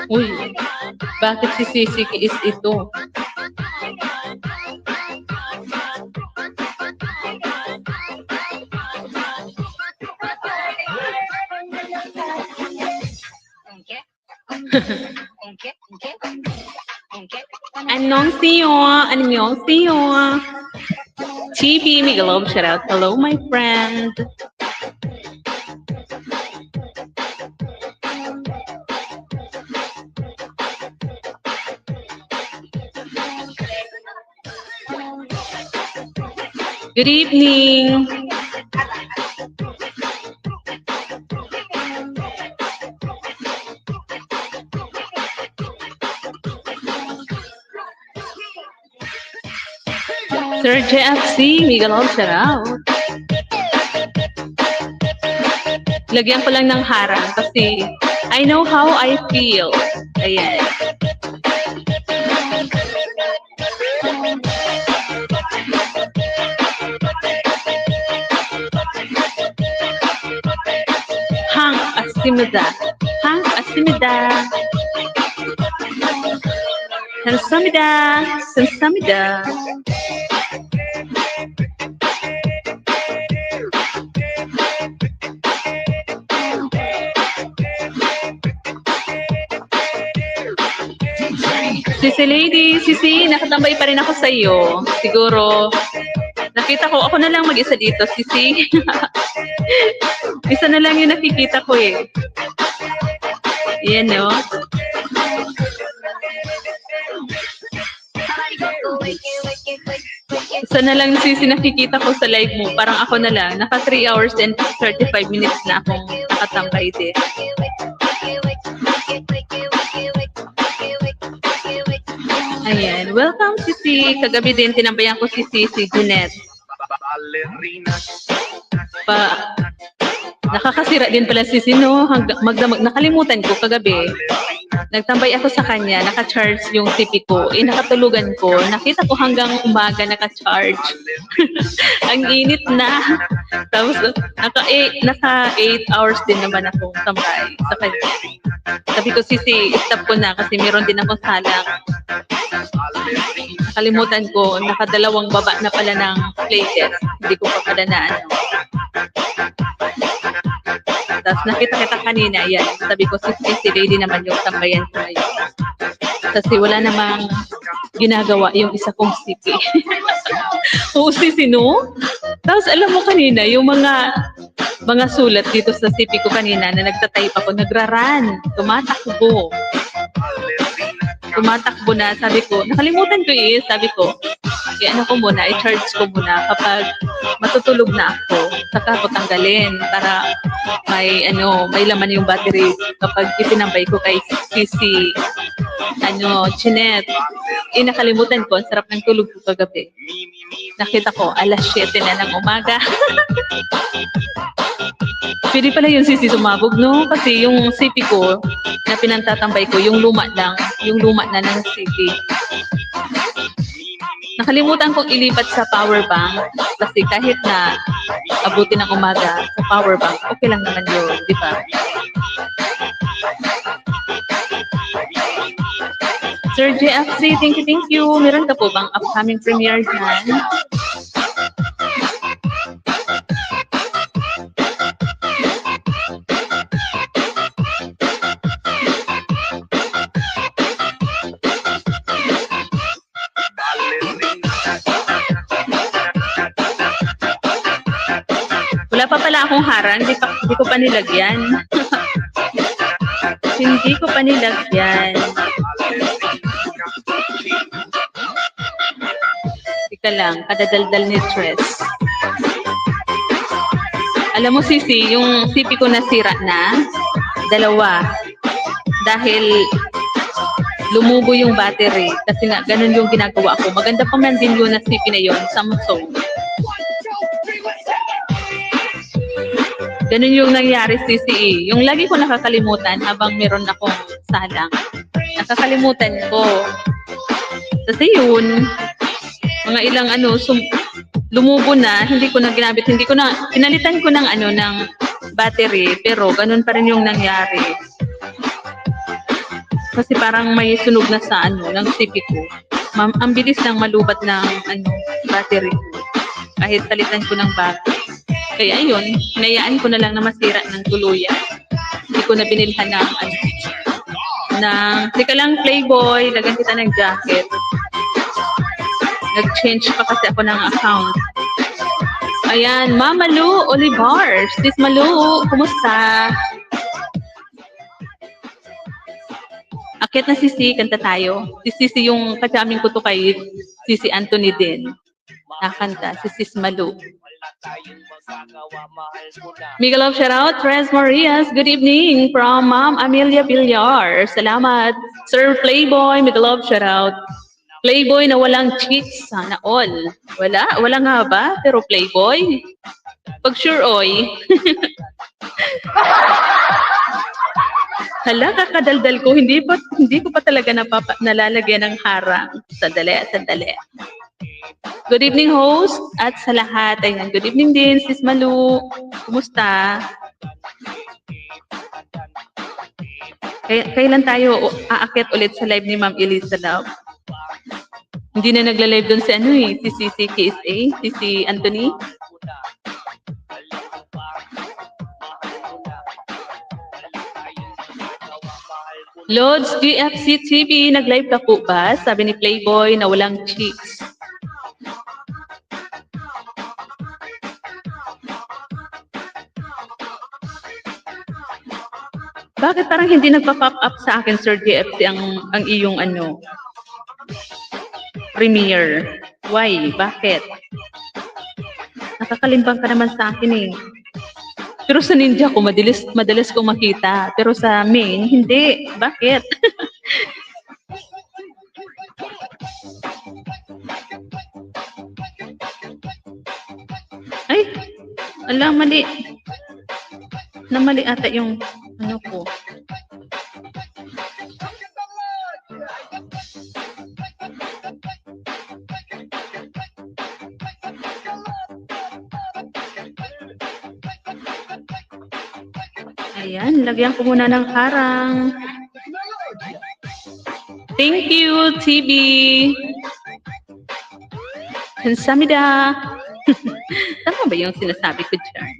Uy, bakit si Sisi is ito? 안녕하세요. 안녕하세요. TB Migalov, shout out. Hello, my friend. Good evening. Sir JFC, Migalov, shout out. Lagyan ko lang ng harang kasi I know how I feel. Ayan. Hang asimida. Hang asimida. Sansamida. Sansamida. Sisi lady, Sisi, nakatambay pa rin ako sa iyo. Siguro, nakita ko, ako na lang mag-isa dito, Sisi. Isa na lang yung nakikita ko eh. Yan, no? Isa na lang, Sisi, nakikita ko sa live mo. Parang ako na lang. Naka 3 hours and 35 minutes na akong nakatambay din. Ayan. Welcome, Sisi. Kagabi din, tinambayan ko si Jeanette. Nakakasira din pala si Sino. Nakalimutan ko kagabi. Nagtambay ako sa kanya, naka-charge yung CP ko. Nakatulugan ko. Nakita ko hanggang umaga naka-charge. Ang init na. Tapos, naka 8 hours din naman akong tambay sa kanya. Sabi ko, Sisi, stop ko na kasi meron din akong salang. Nakalimutan ko, nakadalawang baba na pala ng playtest. Hindi ko pa pala na ano. Tapos nakita kanina, yan. Sabi ko, si lady naman yung tambayan ko ngayon. Kasi wala namang ginagawa yung isa kong CP. Oo, Sino? Tapos alam mo kanina, yung mga sulat dito sa CP ko kanina na nagtatype ako, nagraran, tumatakbo na, sabi ko, nakalimutan ko sabi ko, ano ko muna, i-charge ko muna kapag matutulog na ako, saka ko tanggalin para may laman yung battery kapag itinambay ko kay Sisi, Jeanette. Nakalimutan ko, ang sarap ng tulog ko kagabi. Nakita ko, alas 7 na ng umaga. Pwede pala yung Sisi sumabog, no? Kasi yung CP ko na pinantatambay ko, yung luma na ng CP. Nakalimutan kong ilipat sa power bank kasi kahit na abutin ng umaga sa power bank, okay lang naman yun, di ba? Sir JFC, thank you. Meron ka po bang upcoming premiere dyan? Wala pa pala akong harang, hindi ko pa nilagyan. Hindi ko pa nilagyan. Ika lang, kadadaldal ni Tres. Alam mo, Sisi, yung CP ko nasira na, 2. Dahil lumubo yung battery. Kasi nga, ganun yung ginagawa ko. Maganda pa man din yun na CP na yun, Samsung. Ganun yung nangyari, Sisi. Yung lagi ko nakakalimutan habang meron akong salang. Nakakalimutan ko. Kasi yun, mga ilang lumubo na, hindi ko na ginamit, pinalitan ko ng battery, pero ganun pa rin yung nangyari. Kasi parang may sunog na sa ng CP ko. Ang bilis lang malubat ng battery. Kahit palitan ko ng bago. Kaya ayun, hinayaan ko na lang na masira ng tuluyan. Hindi ko na binilhan teka lang Playboy, lagyan kita ng jacket. Nag-change pa kasi ako ng account. Ayan, Mama Lu Olivar. Sis Malu, kumusta? Akit na Sisi, kanta tayo. Si Sisi yung kachaming ko to kay Sisi Anthony din. Nakanta, si Sis Malu. Miguel of shoutout, Tres Marias. Good evening from Ma'am Amelia Villar. Salamat. Sir Playboy, Miguel of shoutout. Playboy na walang cheats, sana all. Wala nga ba? Pero Playboy? Pag sure, oy. Hala, kakadaldal ko. Hindi ko pa talaga nalalagyan ng harang. Sandali. Good evening, host, at sa lahat. Ayan, good evening din, Sis Malu. Kumusta? Kailan tayo aakyat ulit sa live ni Ma'am Elisa Love? Hindi na nagla-live doon si si KSA, si Anthony. Lods GFC TV, nag-live ka po ba? Sabi ni Playboy na walang cheeks. Bakit parang hindi nagpa-pop up sa akin, Sir GFC, ang iyong premiere? Why? Bakit? Nakakalimbang ka naman sa akin eh. Pero sa Ninja ko, madalas ko makita. Pero sa main, hindi. Bakit? Ay, alam, mali. Namali ata yung ko. Ayan, lagyan ko muna ng harang. Thank you, TV. Kamsahamnida. Tama ba yung sinasabi ko dyan?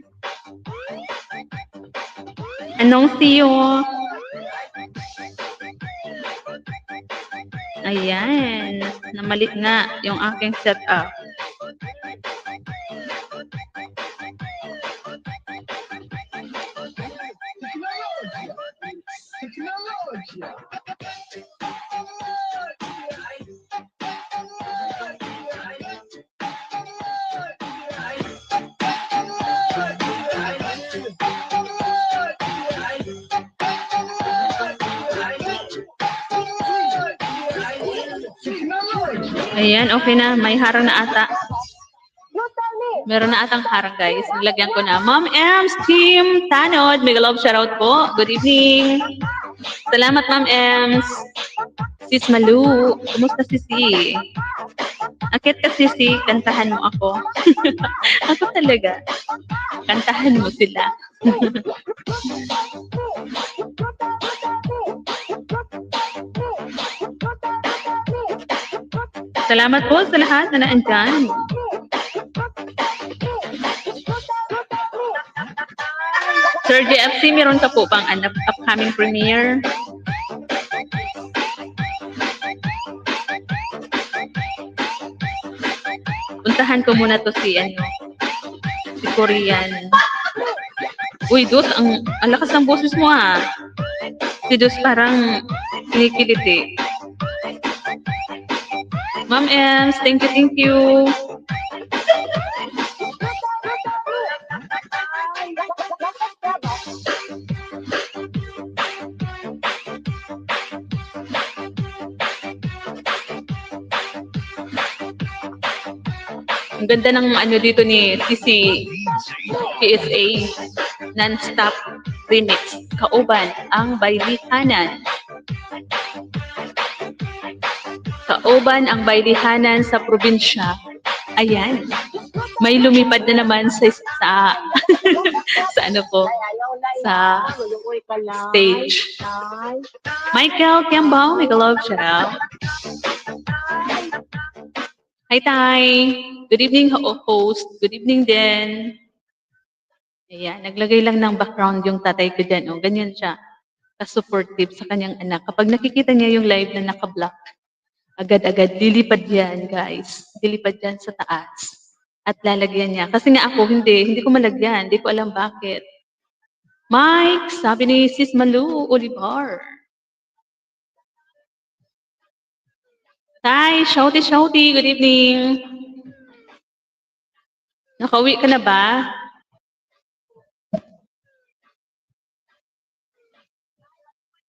Annyeonghaseyo. Ayan, namali nga yung aking setup. Ayan, okay na. May harang na ata. Meron na atang harang, guys. Nilagyan ko na. Ma'am Ems, Team Tanod. Mega love shoutout po. Good evening. Salamat, Ma'am Ems. Sis Malu. Kumusta, Sisi? Akit ka, Sisi. Kantahan mo ako. Ako talaga. Kantahan mo sila. Salamat po sa lahat na naandyan. Sir JFC, meron ka po bang upcoming premiere? Puntahan ko muna to si Korean. Uy, Dos, ang lakas ng boses mo ah. Si Dos parang kinikilit eh. Ma'am Ems, thank you. Ang ganda ng dito ni TC PSA non-stop remix. Kauban ang baylihanan. Kauban ang baylihanan sa probinsya. Ayan. May lumipad na naman sa Sa ano po? Sa stage. Michael Kiambao, make a love shout out. Hi, Tay. Good evening, host. Good evening din. Ayan, naglagay lang ng background yung tatay ko dyan. Oh, ganyan siya. Ka-supportive sa kanyang anak. Kapag nakikita niya yung live na naka-block, agad-agad lilipad yan, guys. Lilipad yan sa taas. At lalagyan niya. Kasi nga ako, hindi ko malagyan. Hindi ko alam bakit. Mike, sabi ni Sis Malu Olivar. Hi, shouty, shouty. Good evening. Nakauwi ka na ba?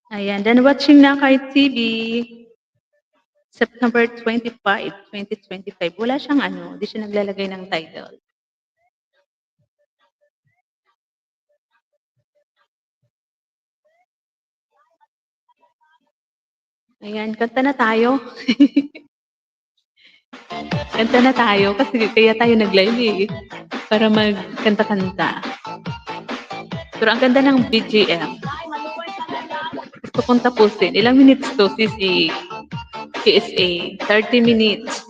Ayan, then watching na kay TV. September 25, 2025. Wala siyang hindi siya naglalagay ng title. Ayan, kanta na tayo. Kanta na tayo kasi kaya tayo nag-live para magkanta-kanta. Pero ang ganda ng BGM. Gusto kong tapusin. Ilang minutes to, si PSA? 30 minutes.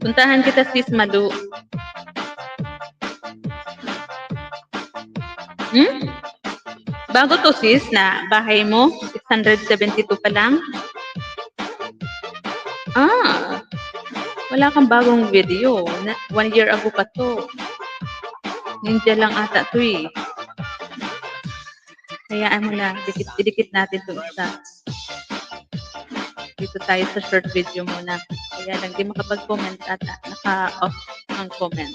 Puntahan kita, Sis Malu. Bago to, sis, na bahay mo? 672 pa lang? Wala kang bagong video. 1 year ago pa to. Ninja lang ata to eh. Hayaan mo na. Idikit natin to isa. Dito tayo sa short video muna. Kaya lang di makapag-comment ata. Naka-off ang comment.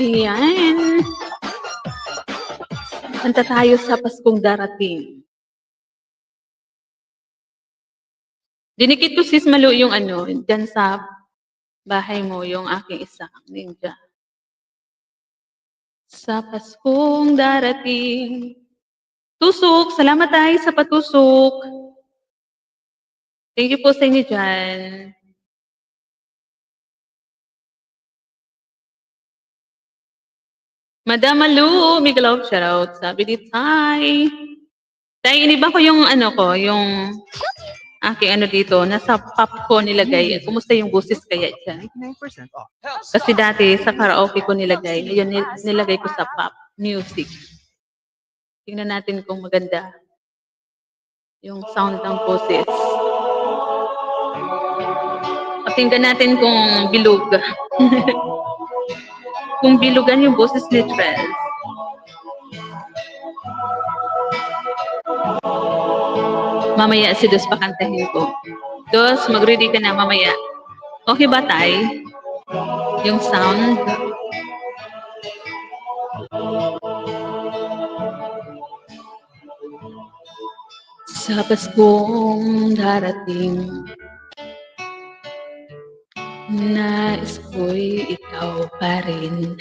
Ayan. Kanta tayo sa Paskong darating. Dinikit ko, Sis Malu, yung dyan sa bahay mo, yung aking isang ninja. Sa Paskong darating. Tusok, salamat tayo sa patusok. Thank you po sa inyo dyan. Madam Malu, big love shoutout. Sabi ni Tay. Tay, iniba ko yung yung aking dito, nasa pop ko nilagay. Kumusta yung busis kaya dyan? 9% off. Kasi dati sa karaoke ko nilagay. Ngayon nilagay ko sa pop music. Tingnan natin kung maganda yung sound ng boses. Pakinggan natin kung bilog. Kung bilugan yung boses ni Trell. Mamaya si Dos pakantahin ko. Dos, mag-ready ka na mamaya. Okay ba, Tay? Yung sound? Sa Paskong darating, nais ko'y ikaw pa rin.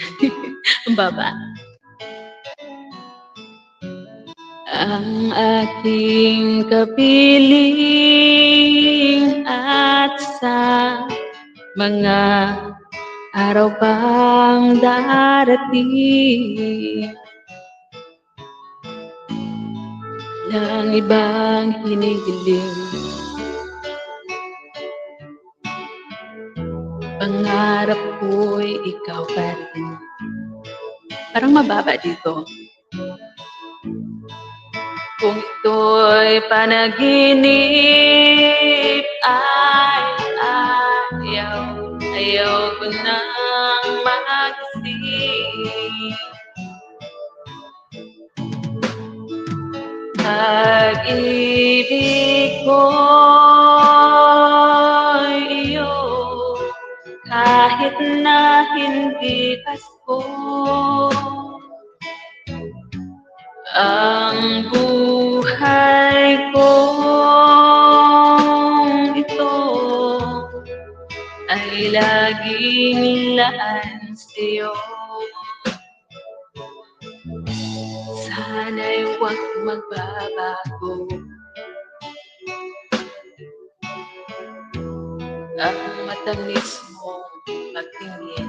Ang baba. Ang aking kapiling at sa mga araw pang darating, ng ibang hinihiling, pangarap ko'y ikaw pa rin. Parang mababa dito. Kung ito'y panaginip, ayaw ko nang magising. Pag-ibig ko'y iyo, kahit na hindi Pasko. Ang buhay kong ito ay laging laan sa'yo. Sana'y huwag magbabago ang matamis mong pagtingin.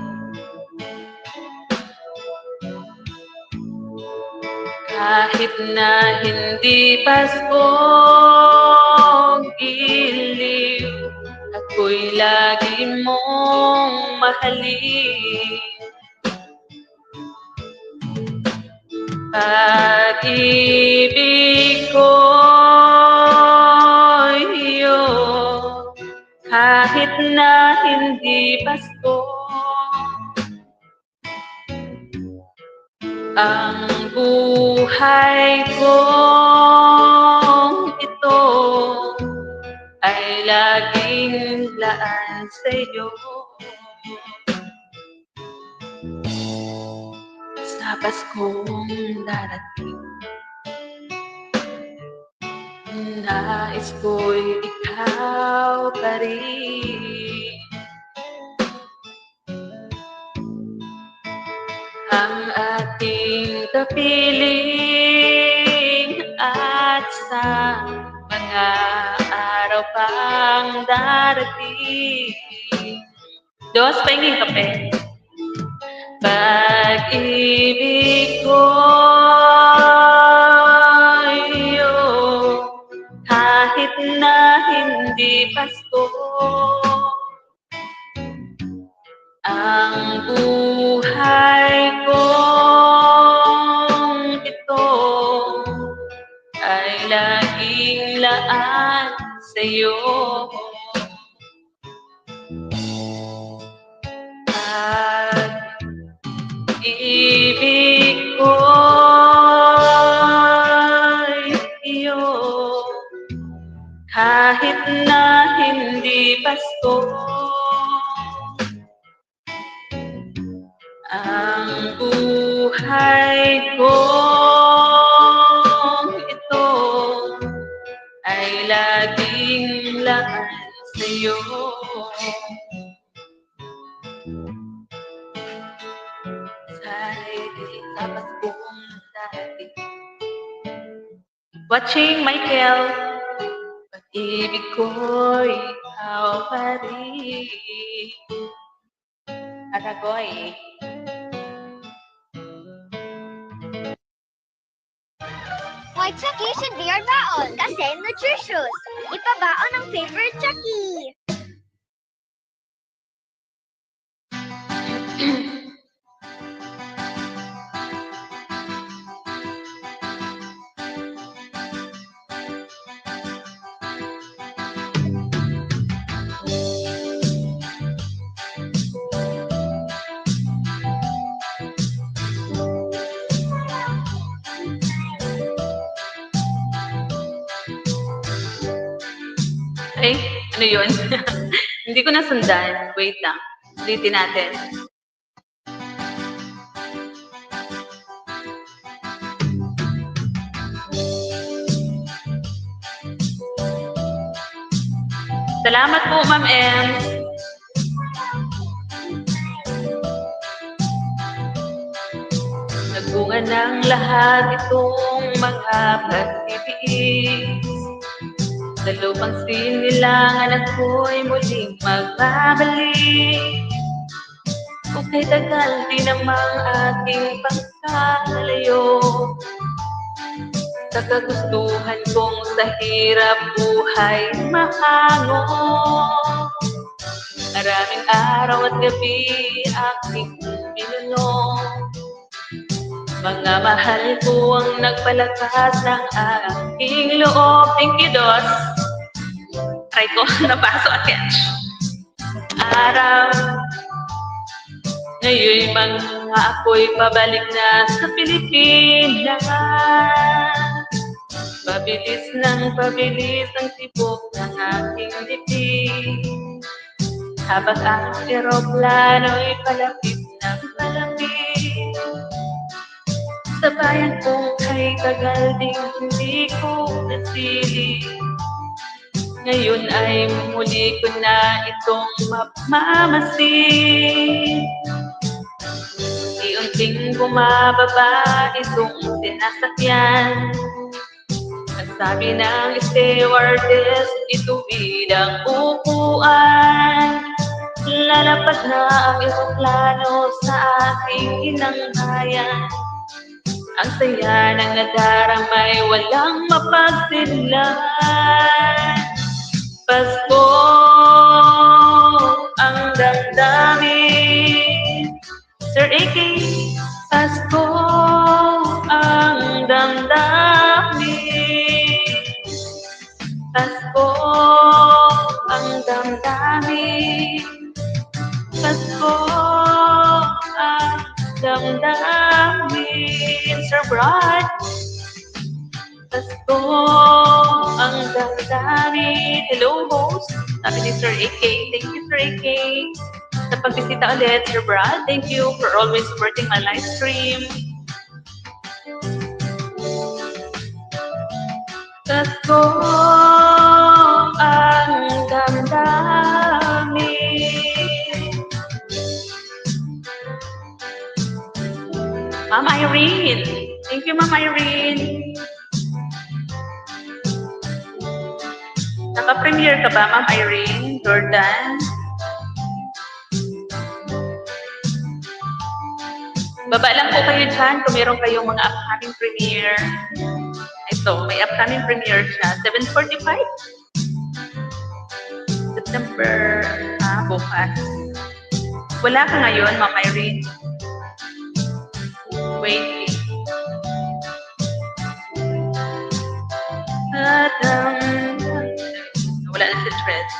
Kahit na hindi Paskong iliw, ako'y lagi mong mahalin. Pag-ibig ko'y iyo, kahit na hindi Pasko. Ang buhay kong ito ay laging laan sa'yo. Sa Paskong darating, nais ko'y ikaw pa rin. Ang ating kapiling at sa mga araw pang darating. Diyos, pahinging kape. Pag-ibig ko'y iyo, kahit na hindi Pasko. Ang buhay kong ito ay laging laan sa'yo. Pag-ibig ko'y iyo, kahit na hindi Pasko. Ang buhay kong ito ay laging laan sa'yo. Sa Paskong darating. Watching Michael, pag-ibig ko'y ikaw pa rin. Aragoy. White Chucky should be our baon kasi nutritious. Ipabaon ang favorite Chucky. Ay, ano yun? Hindi ko nasundan. Wait lang. Ulitin natin. Salamat po, Ma'am M. Nagbunga ng lahat itong mga pag-ibig. Sa lupang sinilangan ako'y muling magbabalik. Kung kay tagal di namang ating pagkalayo, sa kagustuhan kong sa hirap buhay mahango. Maraming araw at gabi aking binunong, mga mahal ko ang nagpalakas ng aking loob. Thank you, Dos. Try ko, napasok at catch. Araw, ngayon mga ako'y pabalik na sa Pilipinas. pabilis ang tibok ng aking bibig. Habang ang eroplano'y palapit ng palapit. Sa bayan kong ay tagal ding hindi ko nasili. Ngayon ay muli ko na itong mapamasin. Iunting bumababa itong sinasakyan. Ang sabi ng stewardess, ituwid ang upuan. Lalapad na ang eroplano sa ating inang bayan. Ang saya ng nadaramay, walang mapagsinlan. Pasko ang damdamin. Sir AK, Pasko ang damdamin. Pasko ang damdamin. Pasko ang damdamin. Sir Brad, Pasko ang damdamin. Hello, host. Sabi ni Sir AK. Thank you, Sir AK. Sa pagbisita ulit, Sir Brad. Thank you for always supporting my live stream. Pasko ang damdamin. Ma'am Irene. Thank you, Ma'am Irene. Naka-premiere ka ba, Ma'am Irene? Jordan? Baba lang po kayo dyan kung meron kayong mga upcoming premiere. Ito, may upcoming premiere siya. 7:45? September, bukas. Wala ka ngayon, Ma'am Irene? Wait. Wala na si Tres.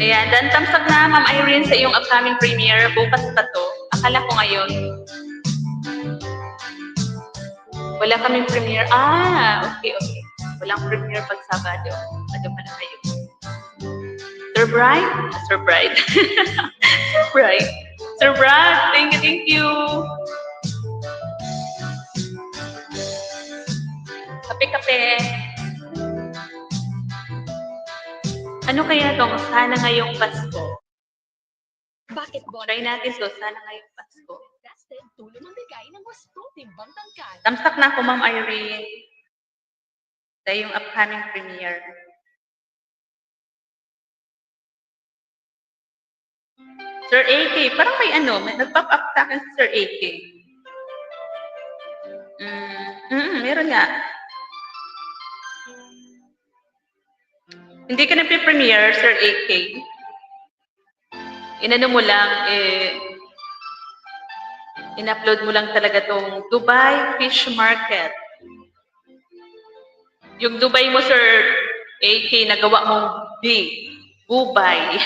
Ayan, dan tamsak na, Ma'am Irene, sa iyong upcoming premiere. Bukas pa to. Akala ko ngayon. Wala kaming premiere. Okay. Walang premiere pag Sabado. Ano pa na kayo? Sir Bright? Sir Bright. Sir Bright. Sir Bright, thank you. Kape-kape. Ano kaya itong sana ngayong Pasko? Bakit ba? Try natin to, sana ngayong Pasko. Tested, tulong ang bigay ng wastong timbang tangkad. Tamsak na ako, Ma'am Irene. Sa yung upcoming premiere. Sir AK, parang may may nag-pop up sa akin si Sir AK. Meron nga. Hindi ka nagpe-premiere, Sir AK. Inano mo lang, in-upload mo lang talaga tong Dubai Fish Market. Yung Dubai mo, Sir AK, nagawa mong big. Dubai.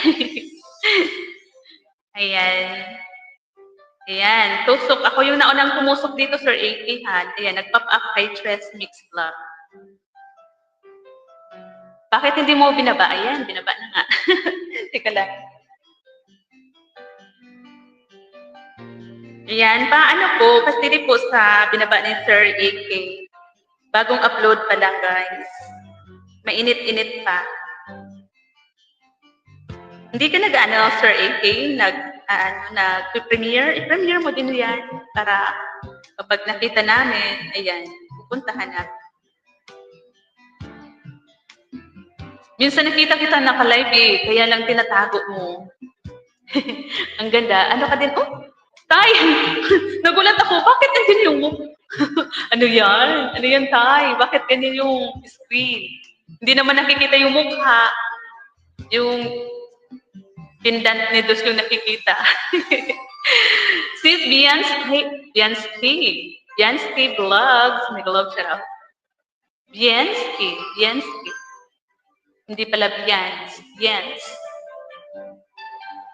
Ayan. Tusok. Ako yung naunang pumusok dito, Sir AK, ha? Ayan, nag-pop up kay Tres Mix Vlog. Bakit hindi mo binaba? Ayan, binaba na nga. Teka lang. Ayan, paano po? Kasi po sa binaba ni Sir AK. Bagong upload pa lang, guys. Mainit-init pa. Hindi ka Sir AK, nag-premiere? I-premiere mo din yan para kapag nakita namin, ayan, pupuntahan natin. Minsan nakita kita naka-live kaya lang tinatago mo. Ang ganda. Ano ka din? Oh, Tay! Nagulat ako. Bakit ganyan yung mukha? Ano yan? Ano yan, Tay? Bakit ganyan yung screen? Hindi naman nakikita yung mukha. Yung pendant ni Dos yung nakikita. Sis Bianski Vlogs. May love shout out. Bianski. Hindi pala Bians.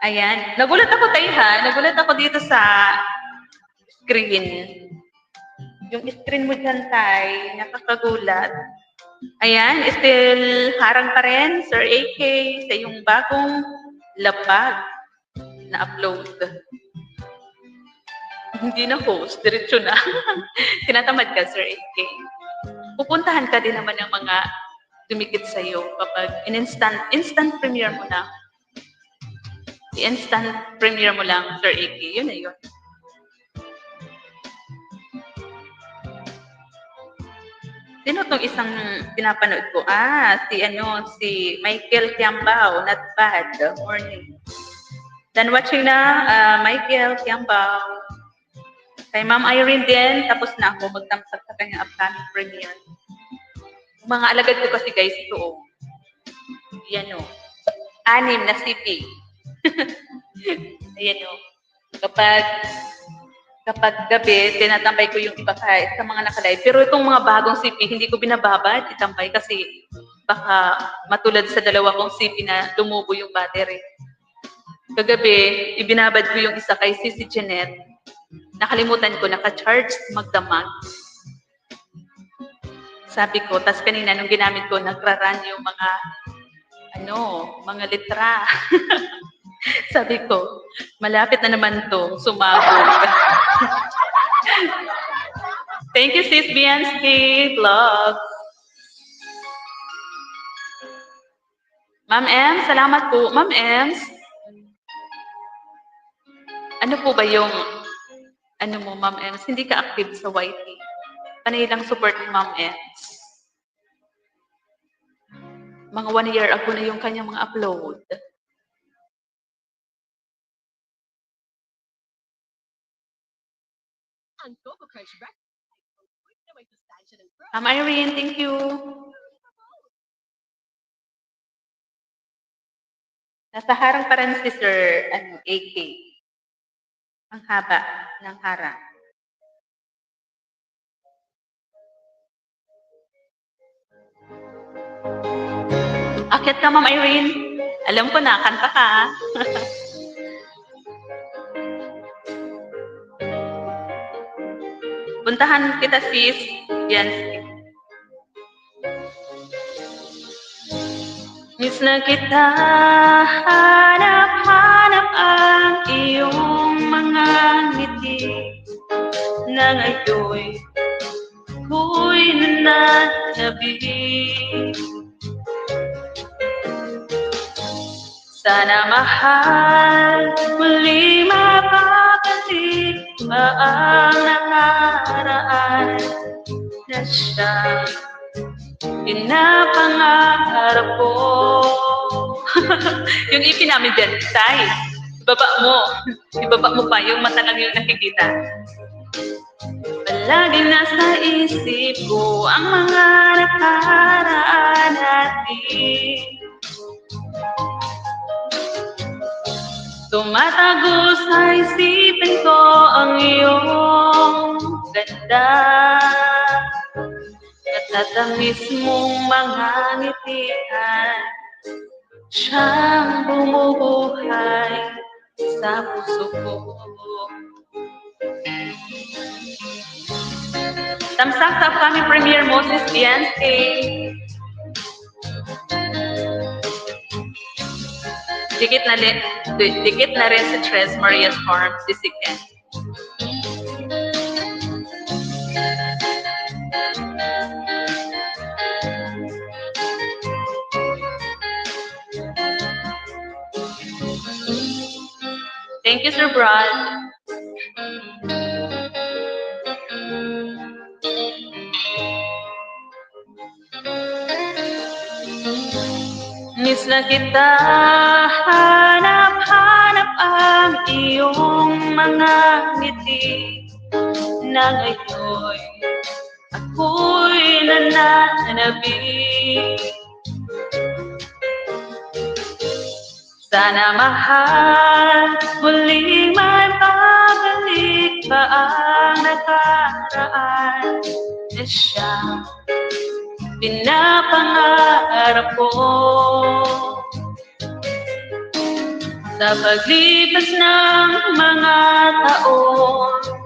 Ayan. Nagulat ako tayo ha. Nagulat ako dito sa screen. Yung screen mo dyan tay, nakakagulat. Ayan, still harang pa rin, Sir AK, sa yung bagong lapag na upload. Hindi na host, diretso na. Tinatamad ka, Sir AK. Pupuntahan ka din naman ng mga dumikit sa'yo kapag instant premiere mo na. I-instant premiere mo lang, Sir AK. Yun na yun. Sino tong isang pinapanood ko? Si Michael Tiambao. Not bad. Morning. Then watching na, Michael Tiambao. Kay Ma'am Irene din, tapos na ako magtamsak sa kanyang upcoming premiere. Mga alagad ko kasi guys, ito oh. Yan oh. 6 na CP. Ayan o. Kapag gabi, tinatambay ko yung iba kahit sa mga nakalive. Pero itong mga bagong CP, hindi ko binababad itambay kasi baka matulad sa dalawa kong CP na tumubo yung battery. Kagabi, ibinabad ko yung isa kay Sisi Jeanette. Nakalimutan ko, naka-charge magdamag. Sabi ko, tas kanina nung ginamit ko, nagra-run yung mga litra. Sabi ko, malapit na naman to, sumabog. Thank you, Sis Bianski Vlog. Ma'am M, salamat po. Ma'am M, ano po ba yung, Ma'am M, hindi ka active sa YT. Panay lang support ni Ma'am M. Mga 1 year ago na yung kanyang mga upload. Ang Coco Crunch breakfast. Na may sustansya ng crunch. Ma'am Irene, thank you. Nasa harang pa rin si Sir AK. Ang haba ng harang. Akit ka, Ma'am Irene. Alam ko na, kanta ka. Puntahan kita, sis. Yan. Miss na kita, hanap-hanap ang iyong mga ngiti na ngayon ko'y nananabik. Sana mahal, muli mapapalik ba ang nakaraan na siya pinapangarap ko. Yung ipin namin dyan, Tay, ibaba mo pa, yung mata lang yung nakikita. Palaging nasa isip ko ang mga nakaraan natin. Tumatago sa isipin ko ang iyong ganda at natamis mong mga ngitian. Siyang bumubuhay sa puso ko. Tamsak sa upcoming premiere mo, Sis Bianski. Dikit na rin sa Tres Marias Farm, Sisigan. Thank you, Sir Brad. Miss na kita, hanap-hanap ang iyong mga ngiti na ngayon ako'y nananabik. Sana mahal, muling may pabalik ba ang nakaraan na siyang pinapangarap ko. Sa paglipas ng mga taon,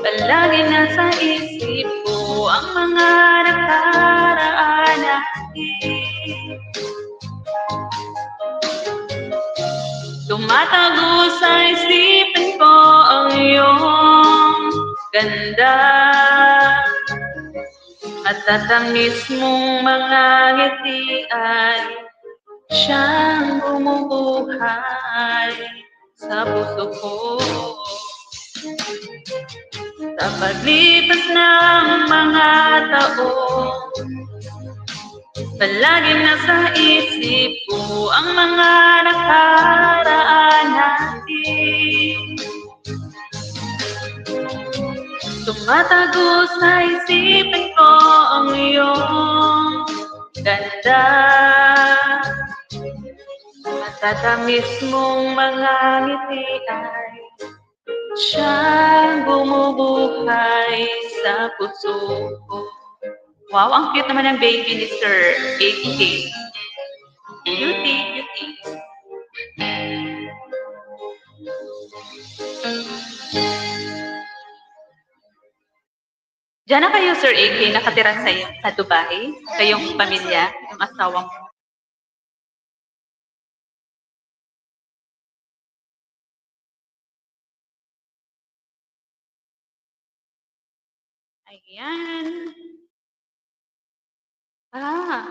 palagi nasa isip ko ang mga nakaraan natin. Tumatago sa isipan ko ang iyong ganda at tatamis mong mga ngiti ay siyang bumubuhay sa puso ko. Sa paglipas ng mga taon, palagi nasa isip ko ang mga nakaraan natin. Tumatago sa isipan ko ang iyong ganda at tatamis mong mga ngiti ay siyang bumubuhay sa puso ko. Wow, ang cute naman ng baby ni Sir AK. Cutie, cutie. Diyan na kayo, Sir AK, nakatira sa Dubai? Kayong pamilya, yung asawa mo? Ayan. Ah,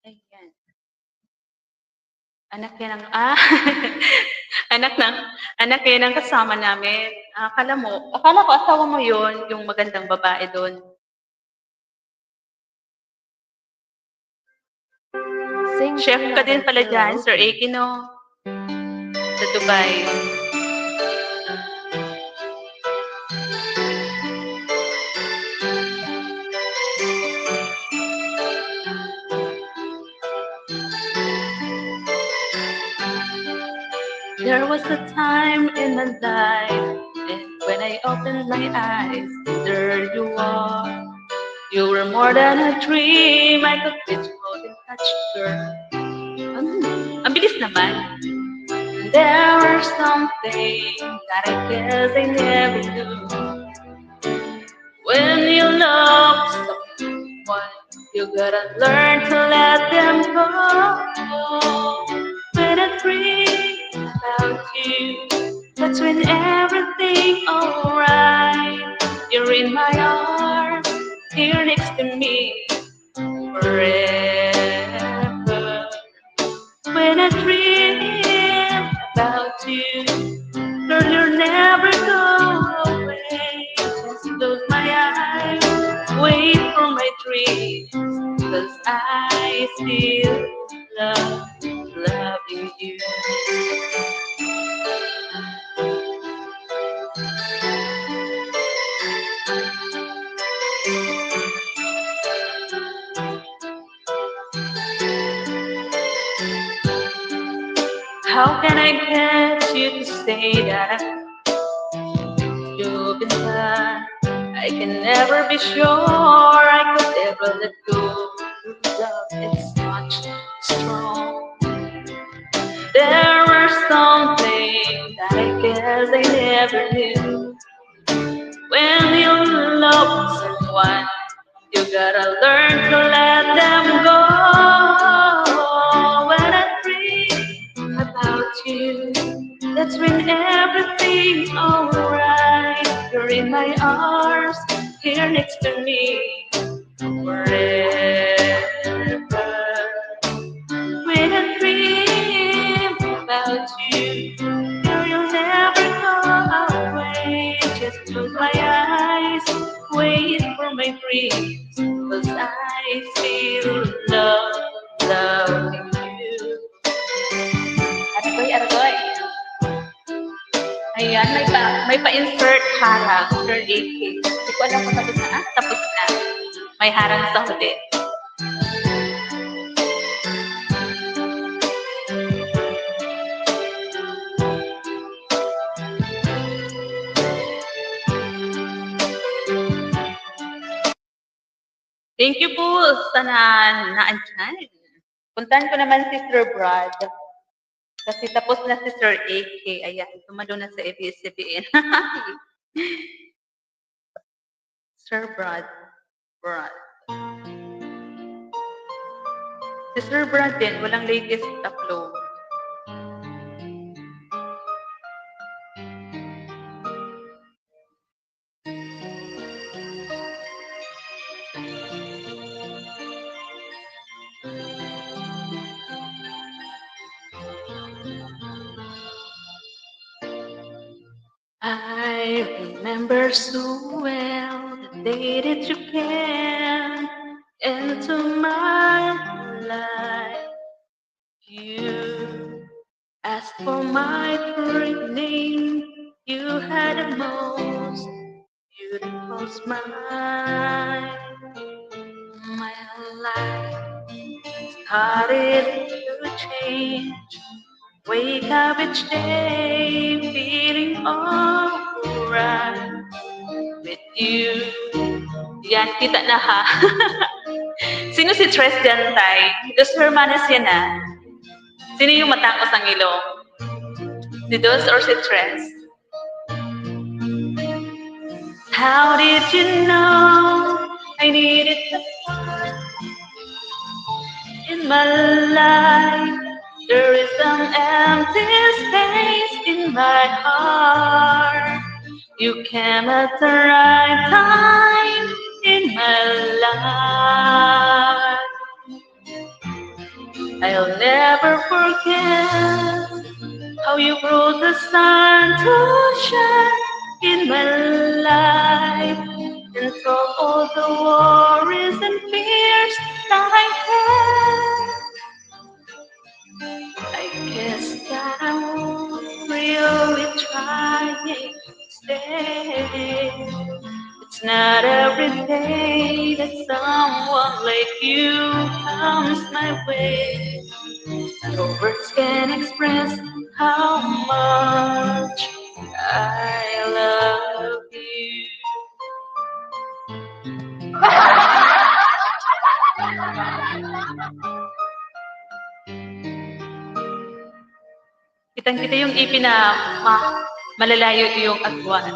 ayan. Anak yan ang, anak ng, anak yan ang kasama namin. Akala ko asawa mo yun, yung magandang babae doon. Chef ka din pala dyan, Sir AK, no? Sa Dubai. There was a time in my life, and when I opened my eyes, there you are. You were more than a dream, I could reach out and touch, girl. Ang bilis naman. There were something that I guess I never do. When you love someone, you gotta learn to let them go. When I dream about you, that's when everything alright. You're in my arms, here next to me, forever. When I dream about you, girl, you'll never go away. Just close my eyes, wait for my dreams, 'cause I still love loving you. How can I get you to say that you've been done? I can never be sure I could ever let go. Love is much strong. There were something that I guess I never knew. When you love someone, you gotta learn to let them go. When I dream about you, that's when everything's alright. You're in my arms, here next to me, forever. When I dream about you, girl, you'll never go away. Just close my eyes, wait for my dreams, 'cause I still love loving you. Aragoy, aragoy. Ayan, may pa-insert harang, Sir AK. Hindi ko alam kung tapos na. Tapos na. May harang sa huli. Thank you po sa naandyan. Puntahan ko naman si Sir Brad. Kasi tapos na si Sir AK. Ayan, tumalo na sa ABS-CBN. Sir Brad. Brad. Si Sir Brad din, walang latest upload. I remember so well the day that you came into my life. You asked for my first name. You had the most beautiful smile. My life started to change. Wake up each day feeling alright with you. Yan, kita na ha. Sino si Tres dyan, Tay? Dos Hermanas yan ah. Sino yung matangos ang ilong? Si Dos or si Tres? How did you know I needed someone in my life? There is some empty space in my heart. You came at the right time in my life. I'll never forget how you brought the sun to shine in my life and solve all the worries and fears that I had. I guess that I'm really trying to stay. It's not every day that someone like you comes my way. No words can express how much I love you. Kitang-kita yung ipin na malalayo yung agwan.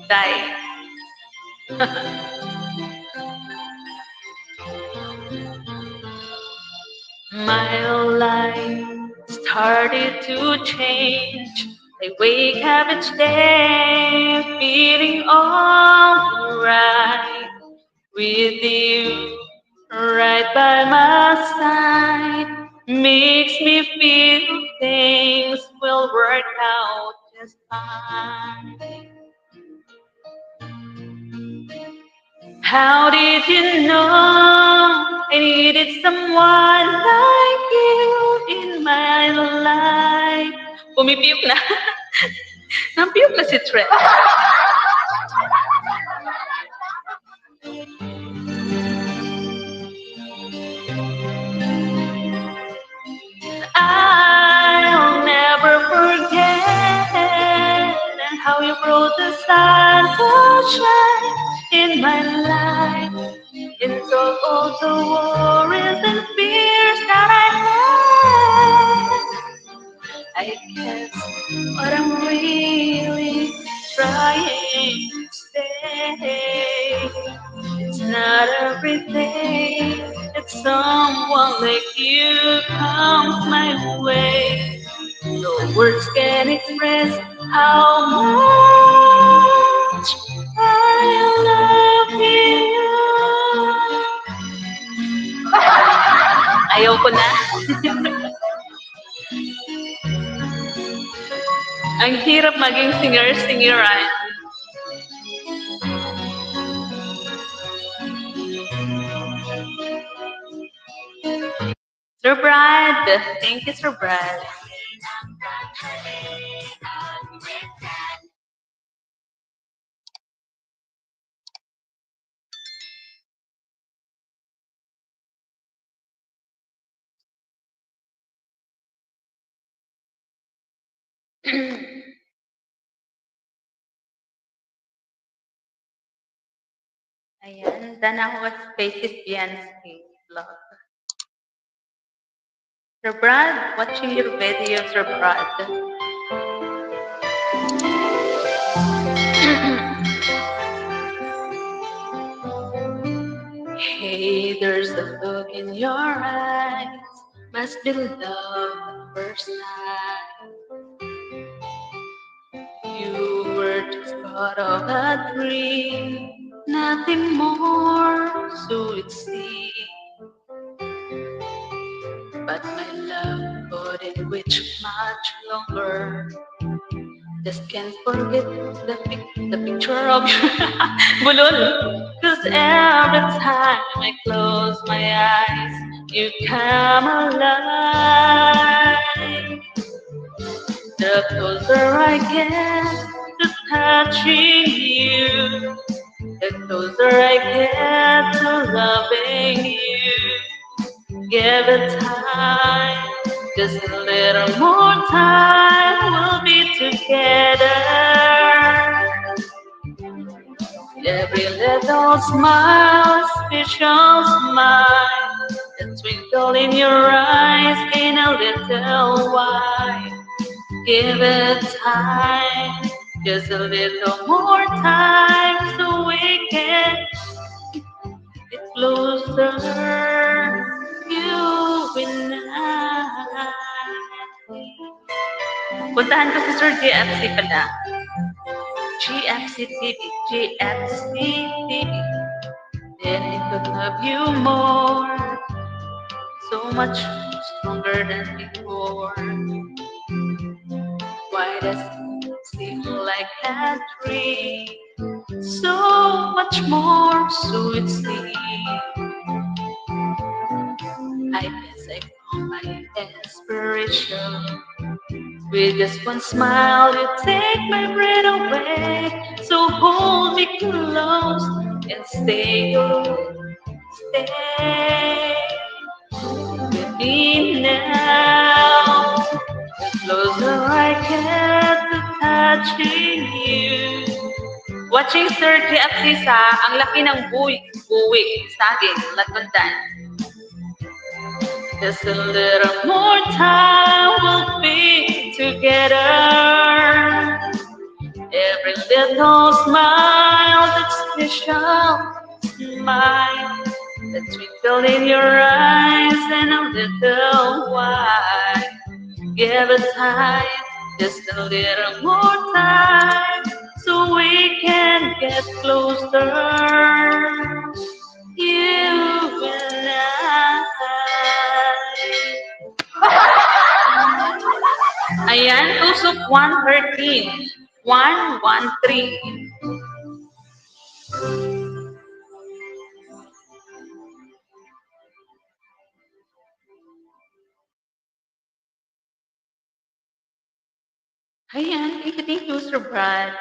Dahil my life started to change. I wake up each day feeling alright with you right by my side. Makes me feel things will work out just fine. How did you know I needed someone like you in my life? Pumipiyok na. Nampiyok na si Trent. I'll never forget how you brought the sun to shine in my life. Into all the worries and fears that I had. I guess what I'm really trying to say. It's not every day that someone like you comes my way. No words can express how much I love you. Ayaw ko na. Ang hirap maging singer-singeran. Sir Brad. Thank you, Sir Brad. Ayan, done ako with Spaces Bianski vlog. Sir Brad, watching your video, Sir Brad. Hey, there's a look in your eyes. Must be love at first sight. You were just part of a dream, nothing more, so it seems. But my love couldn't wait much longer. Just can't forget the picture of you. Bulol. Cause every time I close my eyes, you come alive. The closer I get to touching you, the closer I get to loving you. Give it time, just a little more time, we'll be together. Every little smile, special smile, the twinkle in your eyes in a little while. Give it time, just a little more time, so we can get closer, you and I. Puntahan ko si Sir GFC pala. GFC TV, GFC TV. Then he could love you more, so much stronger than before. Why does it seem like a dream? So much more, so it seems. I guess I found my inspiration. With just one smile, you take my breath away. So hold me close and stay, stay with me now. The closer I get to touching you. Watching Sir GFC sa ang laki ng buwig, saging, latundan. Just a little more time, we'll be together. Every little smile, that special smile, the twinkle in your eyes and a little while. Give it time, just a little more time, so we can get closer. You and I. Ayan, tusok 113. 113. Ayan, thank you, Sir Brad.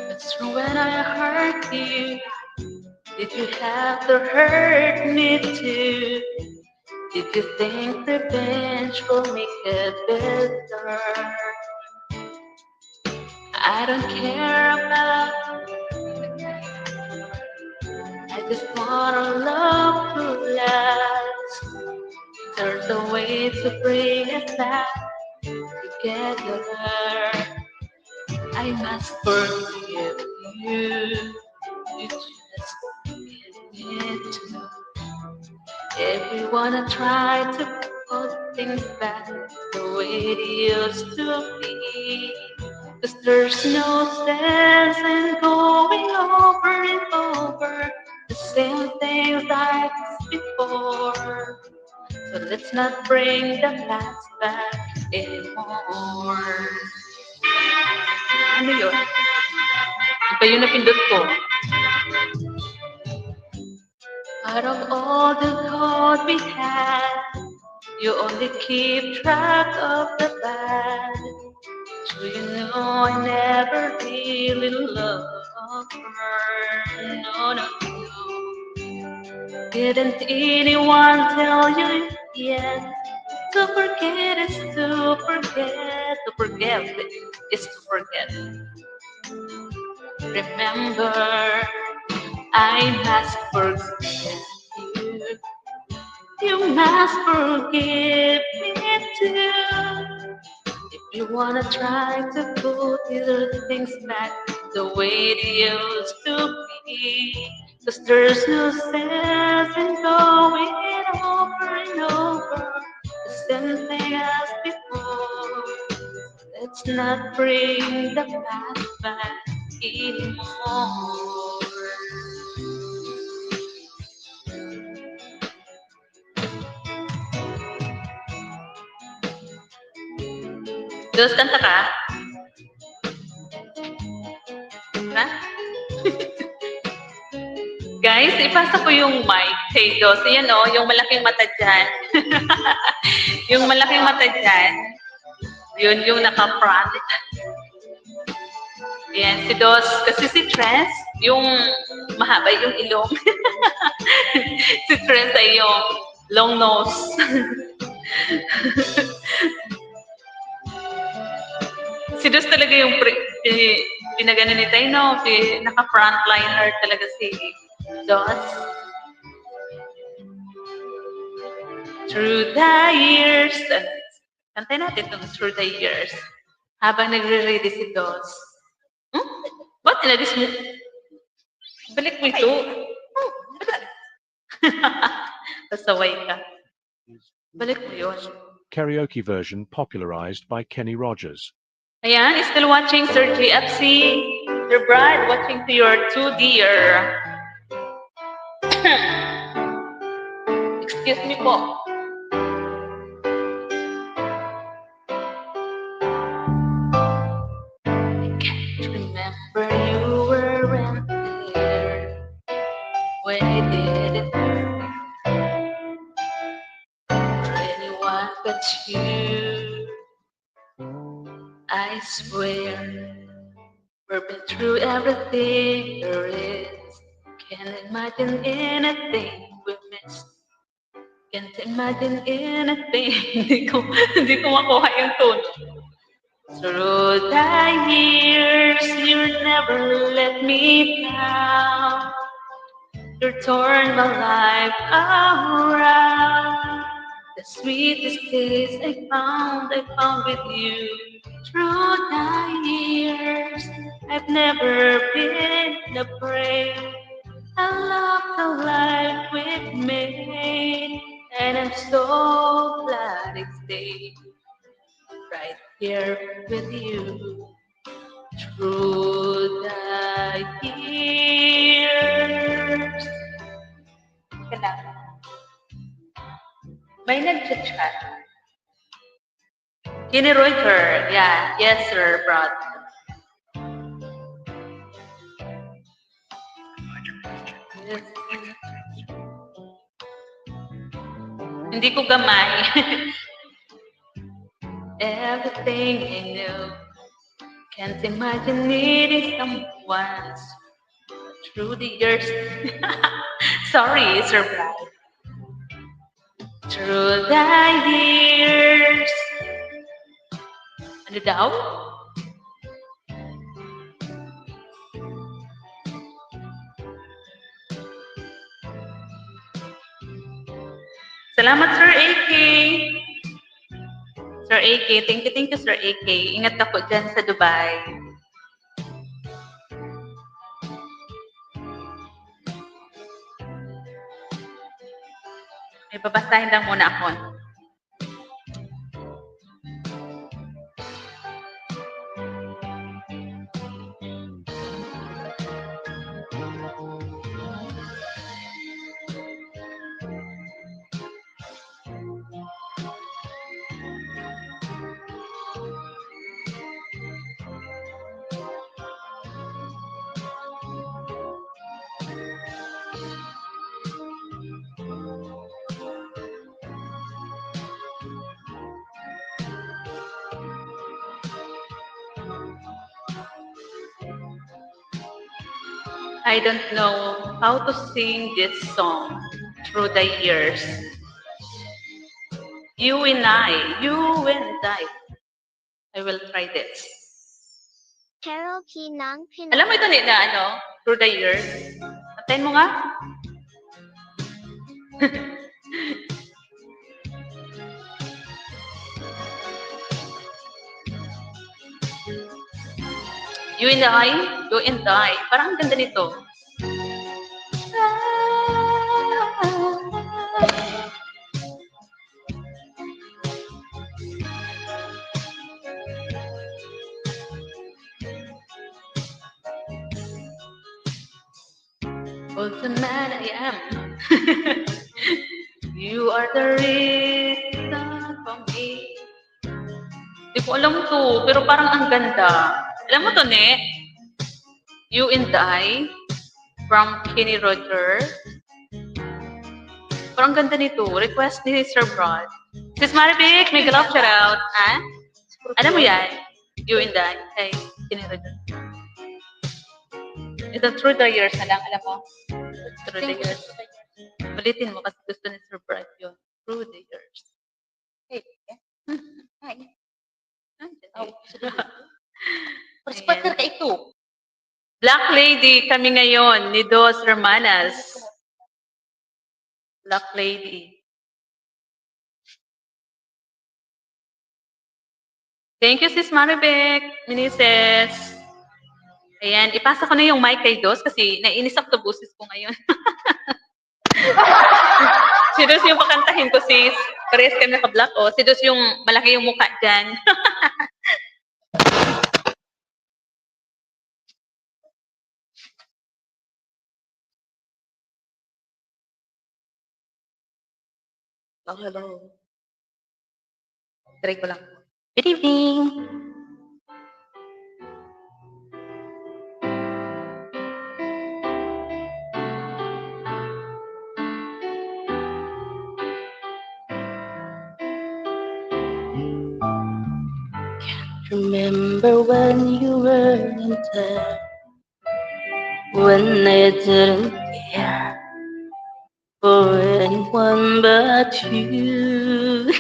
That's true when I hurt you. Did you have to hurt me too? Did you think revenge will make it better? I don't care about. I just want our love to last. There's a way to bring it back together. I must forgive you. You just admit to. If we wanna try to put things back the way it used to be, 'cause there's no sense in going over and over the same things like before. So let's not bring the past back anymore. Ano yun? Iba yung napindot ko. Out of all the good we had, you only keep track of the bad. So you know I never really loved her. No, no, no. Didn't anyone tell you yet? To forget is to forget. To forget is to forget. Remember, I must forgive you. You must forgive me too. If you wanna try to put your things back the way it used to be, 'cause there's no sense in going over and over the same thing as before. Let's not bring the past back anymore. Dos, kanta ka? Ha? Guys, ipasa ko yung mic kay Dos. Yan o, yung malaking mata dyan. Yung malaking mata dyan. Yun yung naka-front. Yan, si Dos. Kasi si Tress, yung mahaba yung ilong. Si Tress ay yung long nose. Si Dos talaga yung pinagano ni Tay, no? Naka-frontliner talaga si Dos. Through the years. Kantay natin itong Through the Years. Habang nagre-ready si Dos. Ba't inadis mo? Balik mo ito. Pasaway ka. Balik mo yun. Karaoke version popularized by Kenny Rogers. Ayan, still watching Sir GFC. Sir Brad, watching to your 2 dear. Excuse me po. I can't remember you weren't there when I did it for anyone but you. I swear we've been through everything there is. Can't imagine anything we missed. Can't imagine anything. Hindi ko makuha yung tone. Through the years, you never let me down. You turned my life around. The sweetest days I found with you. Through the years, I've never been afraid. I love the life we've made, and I'm so glad it stayed right here with you. Through the years. Kailangan. May nag-chat. Kenny Reuter. Yeah. Yes, sir, Brad. Yes. Hindi ko gamay. Everything I knew. Can't imagine needing someone through the years. Sorry, Sir Brad. Through the years. Ano daw? Salamat, Sir AK. Sir AK, thank you, Sir AK. Ingat ako dyan sa Dubai. May babasahin lang muna ako. I don't know how to sing this song through the years. You and I, you and I. I will try this. Karaoke ng Alam mo Pinoy. ito na ano, through the years? Antayin mo nga. You and I, you and I. Parang ang ganda nito. Oh, the man I am. You are the reason for me. Di ko alam to, pero parang ang ganda. Alam mo to, Ne? You and I, from Kenny Roger. Parang ganda nito. Request ni Sir Brad. Sis Maribik, may galap shout out. Ha? Alam mo yan? You and I, kay Kenny Roger. Ito, through the years na lang, alam mo? Through the years. Ulitin mo kasi gusto ni Sir Brad yun. Through the years. Hey, hi. Oh, Perspektif ka itu. Black Lady kami ngayon ni Dos Hermanas. Black Lady. Thank you, Sis Maribek, Minises. Ayan, ipasa ko na yung mic kay Dos kasi naiinis ako sa busis ko ngayon. Si Dos yung pakantahin ko, sis. Parehas kami naka-black, oh. Si Dos yung malaki yung mukha dyan. Oh, hello. Try ko lang. Good evening. Remember when you weren't there, when I didn't care for anyone but you.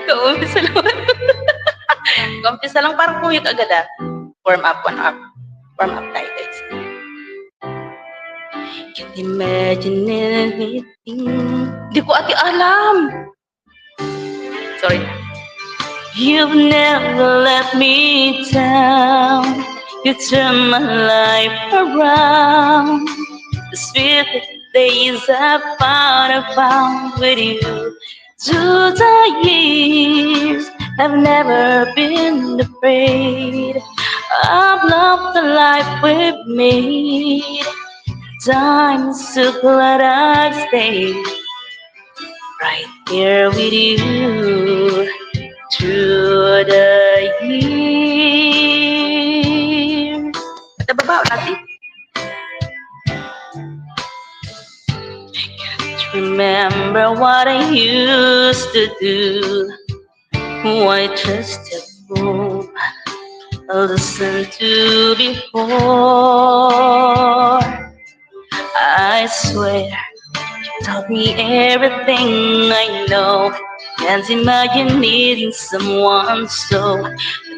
Kaumpisa lang. Kumpisa lang, parang puyot agad ah. Warm up tayo guys. Can't imagine anything. Di ko ati alam. Sorry. You've never let me down. You turned my life around. The sweet days I found with you. Through the years, I've never been afraid. I've loved the life we've made. Time's so glad I've stayed right here with you. Through the years. Nababaw natin. I can't remember what I used to do. Who I trusted for. I listened to before. I swear you taught me everything I know. Can't imagine needing someone so.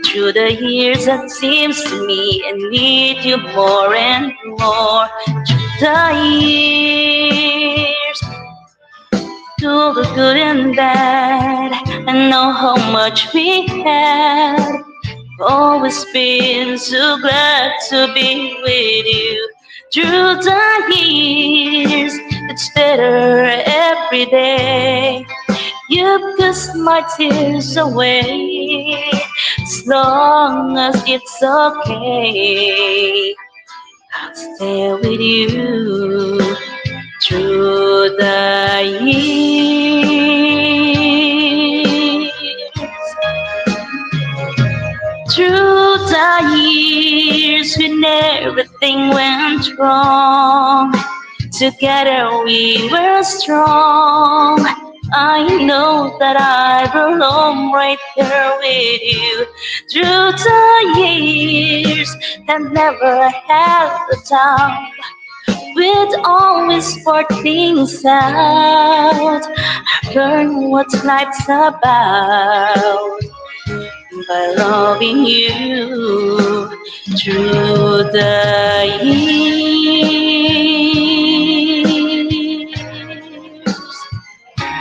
Through the years, it seems to me I need you more and more. Through the years, through the good and bad, I know how much we had. Always been so glad to be with you. Through the years, it's better every day. You kiss my tears away, as long as it's okay. I'll stay with you through the years. Through the years, when everything went wrong, together we were strong. I know that I belong right there with you. Through the years and never had the time, we'd always work things out. Learn what life's about by loving you through the years.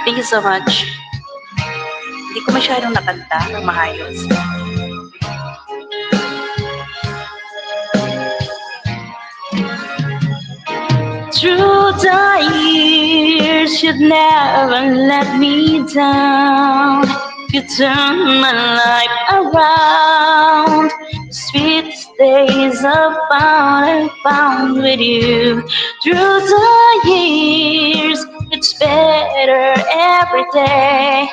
Thank you so much. Hindi ko masyadong nakanta ng maayos. Through the years, you'd never let me down. You turned my life around. Sweetest days I found with you. Through the years, it's better every day.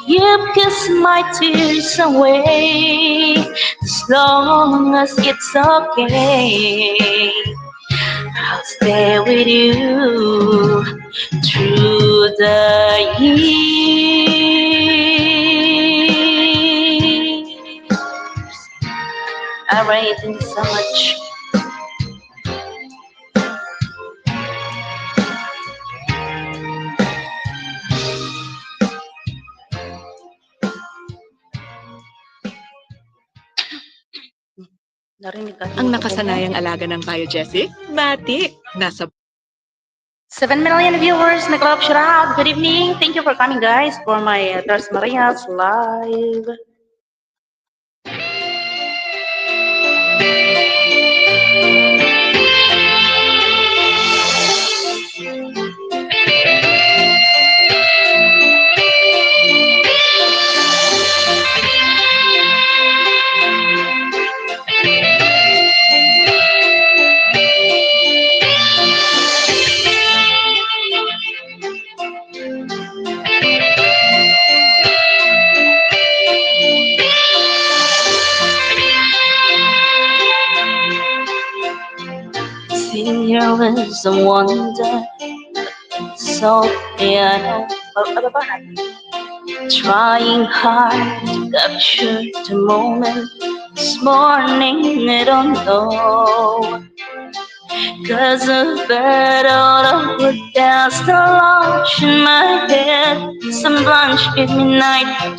You kiss my tears away, as long as it's okay. I'll stay with you through the years. Alright, thank you so much. Narinig ka? Ang nakasanayang alaga ng Tayo Jessie, Batik. Nasa 7 million viewers, Naglove Shirab. Good evening. Thank you for coming, guys, for my Tres Marias live. Sitting here is a wonder, so piano, trying hard to capture the moment. This morning I don't know, 'cause a bird out of the dust launch in my head. Some blanche at midnight,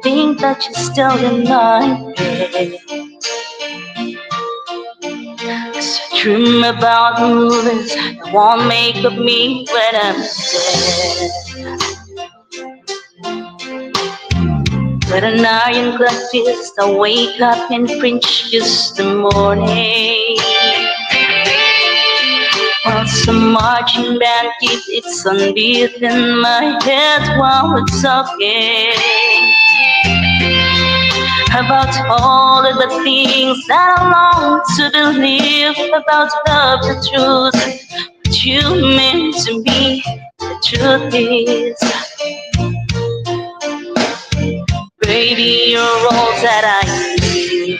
think that you're still in my bed. Dream about movies that won't make of me when I'm dead. With an ironclad fist, I wake up and French just the morning. While some marching band keeps its on beat in my head while it's talking about all of the things that I long to believe about love, the truth, what you meant to me. The truth is, baby, you're all that I need.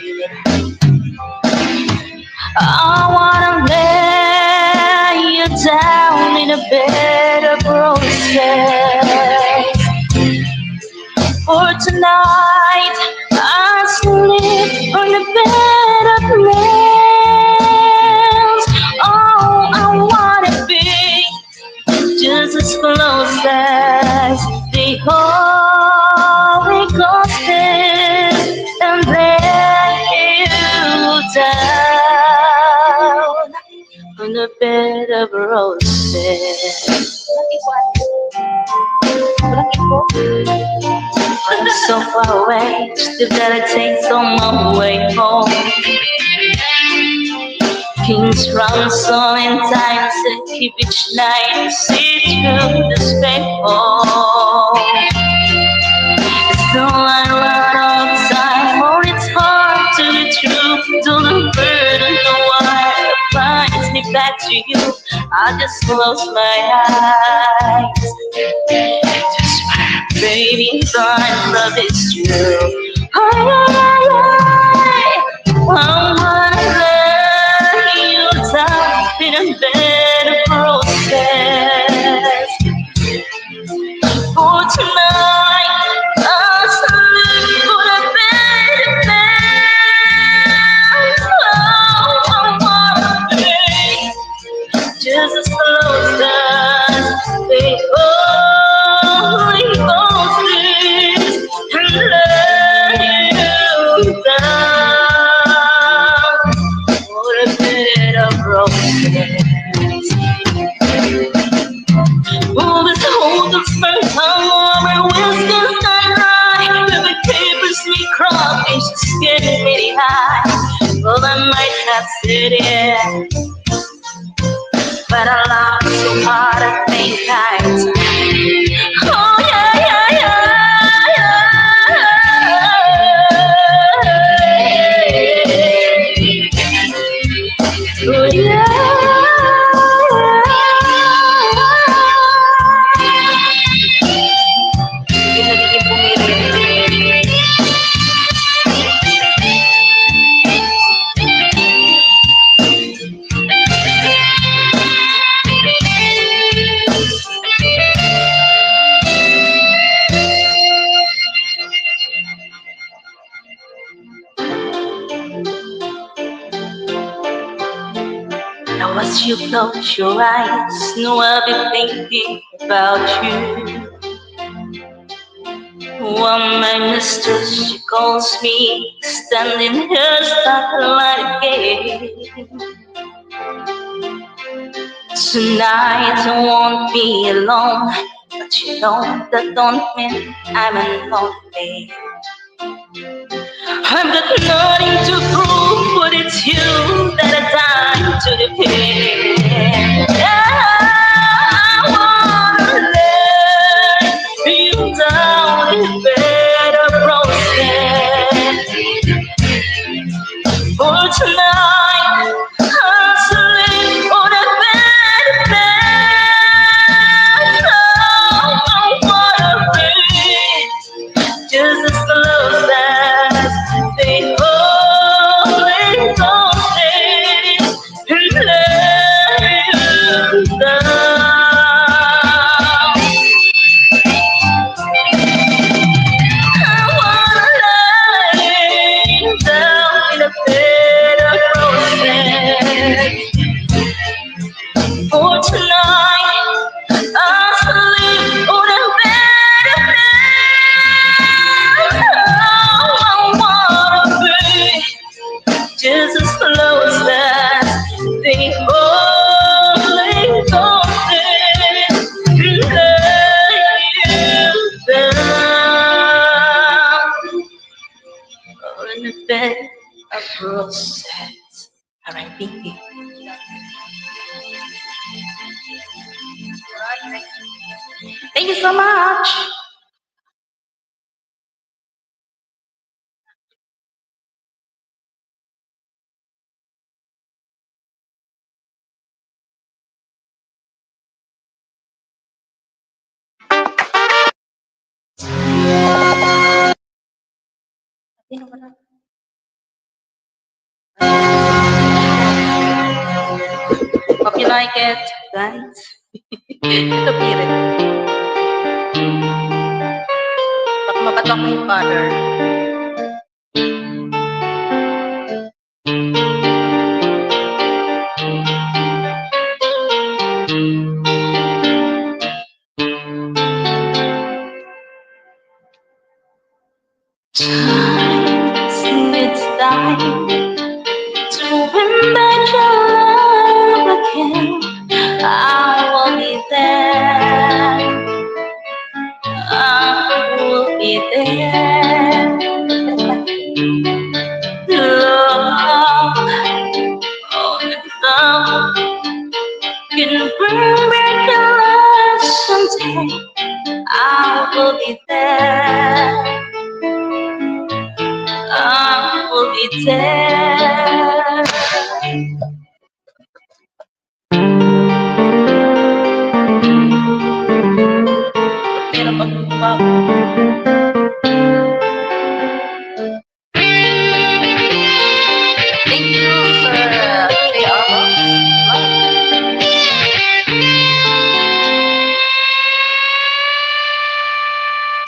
I wanna lay you down in a bed of roses. For tonight, I sleep on a bed of nails. Oh, I wanna be just as close as the Holy Ghost is, and lay you down on a bed of roses. I'm so far away, still gotta take on my way home. King's ransom and times that keep each night, see through the spectacle. So I run out of time, or it's hard to be true, to the burden of what finds me back to you. I just close my eyes. Baby, my love is true. I wanna lay you down in a bed of roses. For hard to think times. Oh yeah, yeah, yeah, yeah. Oh yeah. Hindi nagiging pumirit. Now as you close your eyes, know I'll be thinking about you. One my mistress, she calls me, standing here starlight again. Tonight I won't be alone, but you know that don't mean I'm lonely. I've got nothing to prove, but it's you that I die to depend. I wanna let you down in better process. For tonight, I'll sleep on a better bed. Oh, I wanna be just as close as they only don't and lay you down. I wanna lay you down in a bed of roses. For tonight, I'll sleep on a bed of nails. Oh, I wanna be just as close as the only golden lay you down in a bed of roses. All right, thank you. Thank you so much. Hope you like it, guys. Ito, pirit. Baka mabatok mo yung father. It's time to win back your love again. I will be there. I will be there. Love, oh, love can bring back your love someday. I will be there. I will be there. Meron pa po ba? Thank you for Kay Arma.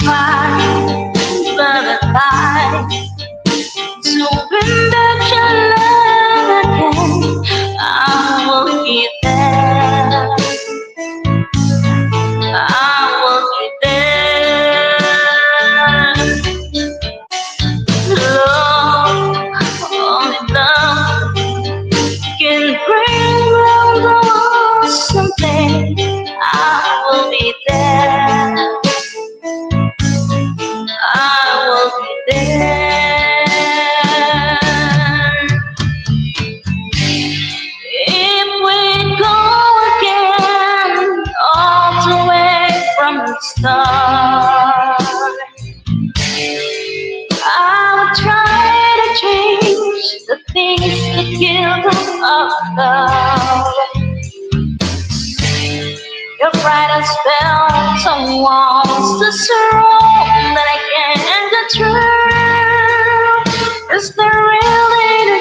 Bye, bye, bye. So when that star. I would try to change the things that kill us love. Your brightest spell, someone's the strong that I can't get through. Is there really a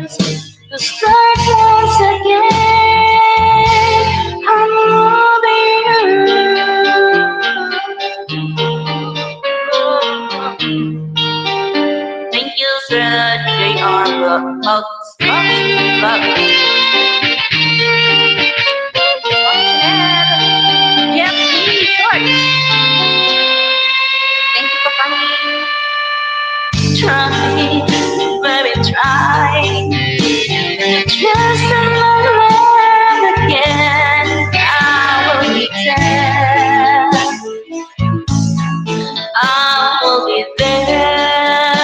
chance to start once again? I'm loving you. Thank you, Sir J.R. Love. Yep, shorts. Thank you for coming. Try, baby, try. Just another again. I will be there. I will be there.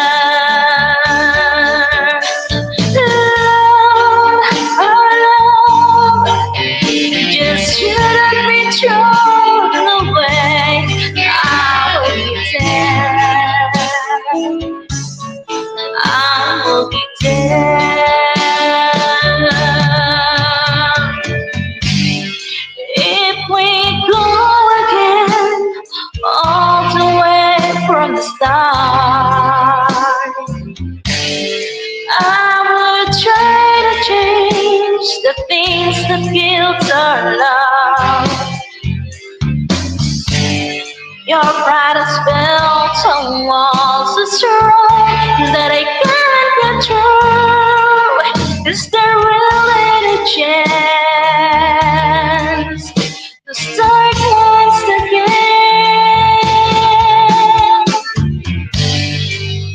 Love, just shouldn't be thrown away. I will be there. I will be there. If we go again, all the way from the start, I would try to change the things that guilt our love. Your brightest belt on walls so strong that I can't get through. Is there really any chance to start once again?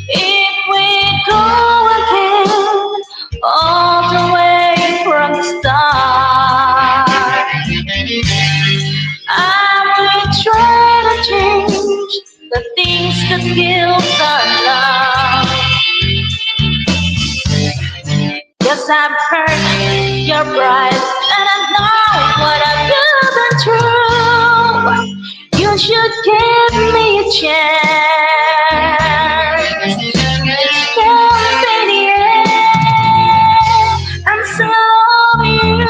If we go again, all the way from the start, I will try to change the things that kills our love. Yes, I've heard your price, and I know what I've been through. You should give me a chance. It's something in the end. I'm so loving you.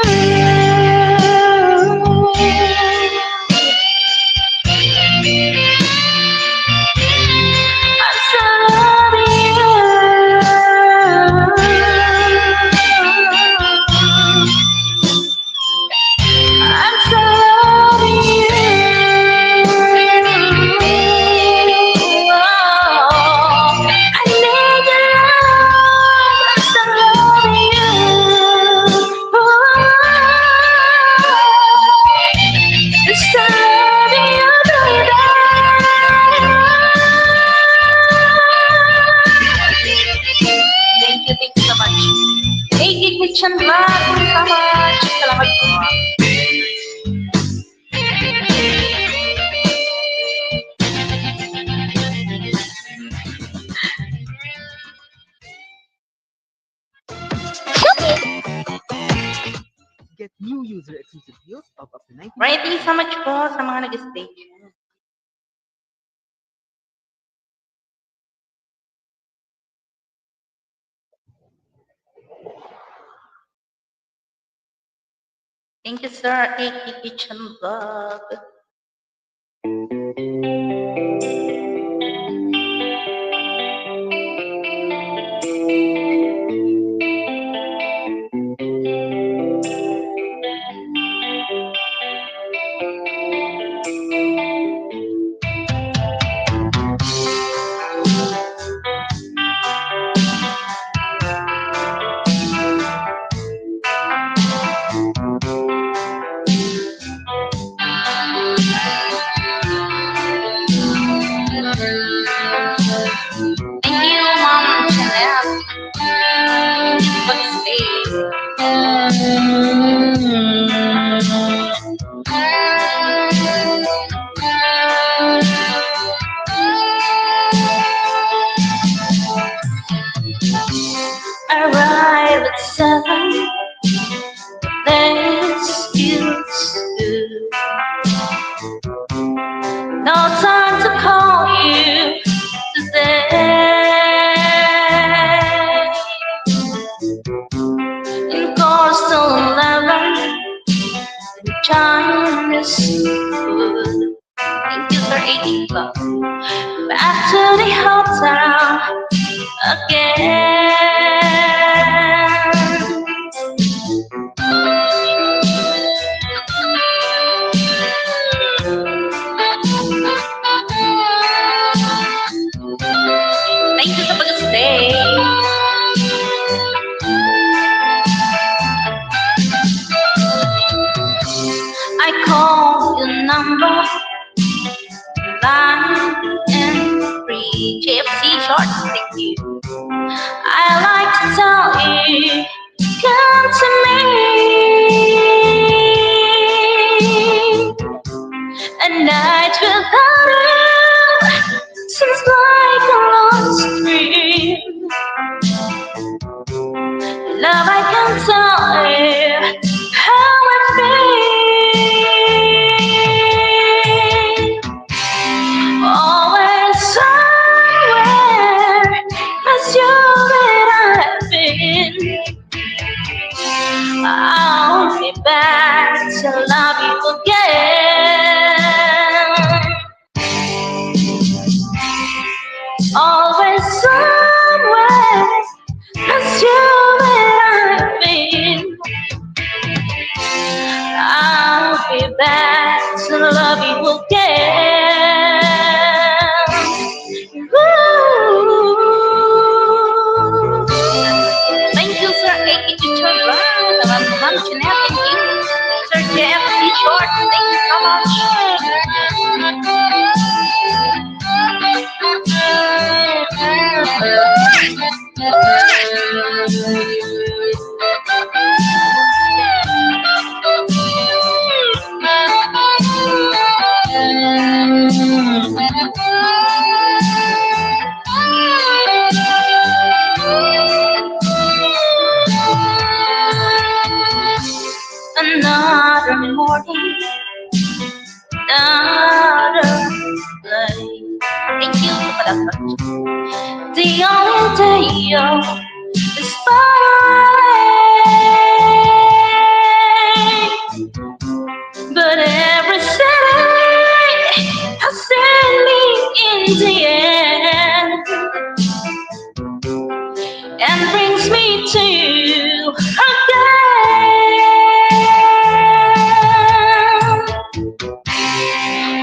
I'm so loving you. I'm so loving you. Oh, I need your love. I'm so loving you. Oh, it's so loving you, baby. Thank you so much. Thank you, Kitchen Vlog. Thank you so much. Salamat po. Get new user exclusive deals of up to 90. Right, thank you so much po sa mga nag-stay. Thank you, Sir AK Kitchen Vlog. Chinese food. Thank you, Sir 80 Club. Back to the hotel again. Thank you sa pag-stay. I call your number line and free KFC shorts, thank you. I like to tell you, come to me. A night without you seems like a lost dream. Love, I can tell you how I feel. Always somewhere as you and I've been. I'll be back to love you again. Always somewhere as you and I've been. I'll be back to love you again. Ooh. Thank you, Sir A.K. Chicharra. Ma'am Jeanette, thank you. Sir JFC Short, thank you so much. Another morning, another day. Thank you for that. The only day is far away. But every city has sent me in the end and brings me to again.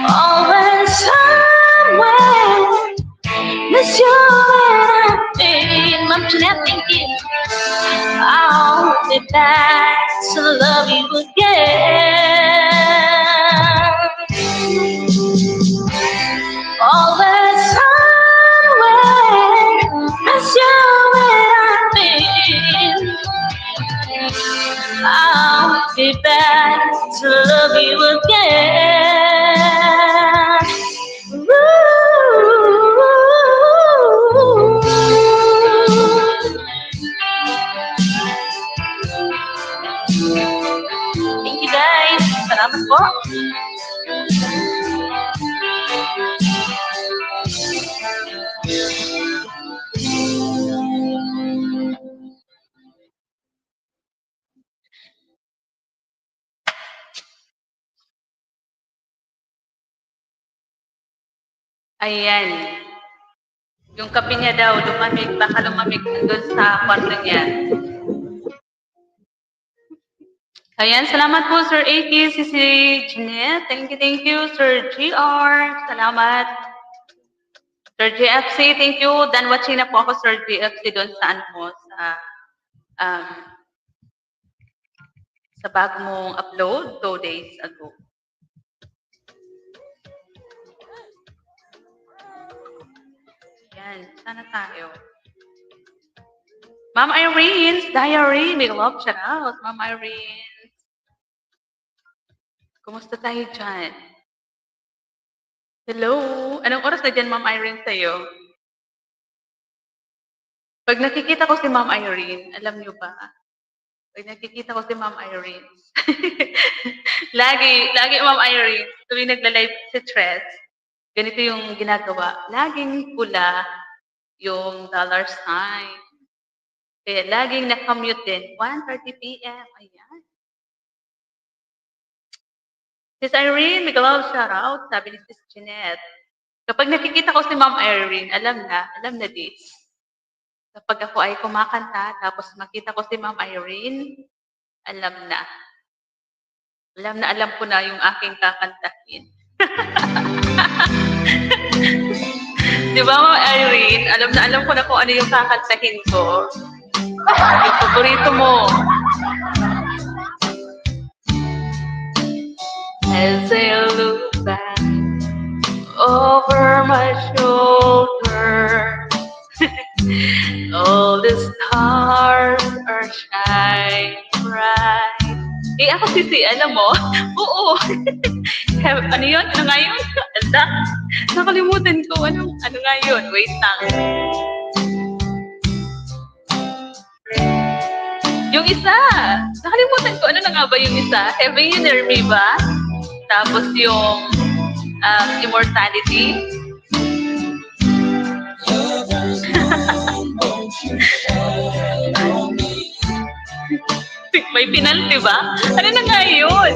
Always somewhere, miss you and I've been. Mom Jeanette, thank you. I'll be back to love you again. Always somewhere, miss you and I've been. I'll be back to love you again. Ooh. Thank you guys. Salamat po. Ayan. Yung kape niya daw, lumamig, baka lumamig doon sa kwarto niya. Ayan, salamat po Sir AK, si Jeanette. Thank you, Sir GR. Salamat. Sir GFC, thank you. Dan watching na po ako, Sir GFC, doon saan mo, sa bago mong upload 2 days ago. Yan, sana tayo. Ma'am Irene's Diary, may love shout out, Ma'am Irene. Kumusta tayo dyan? Hello? Anong oras na dyan, Ma'am Irene, sa'yo? Pag nakikita ko si Ma'am Irene, alam niyo ba? Pag nakikita ko si Ma'am Irene, lagi, Ma'am Irene, tuwing nagla-live si Tres, ganito yung ginagawa. Laging pula yung dollar sign. Kaya laging nakamute din. 1:30 p.m. Ayan. Sis Irene, Miguel, shout out. Sabi ni Sis Jeanette. Kapag nakikita ko si Ma'am Irene, alam na this. Kapag ako ay kumakanta, tapos makita ko si Ma'am Irene, alam na. Alam ko na yung aking kakantahin. Di ba, Ma'am Irene? Alam ko na kung ano yung kakantahin ko. Yung paborito mo. As I look back over my shoulder, all the stars are shining bright. Eh, ako sisi, alam mo? Oo. Ano yun? Ano nga yun? Anda? Nakalimutan ko. Ano nga yun? Wait lang. Yung isa, nakalimutan ko. Ano na nga ba yung isa? Heaven You Near Me ba? Tapos yung Immortality. May penalty ba? Ano na nga yun?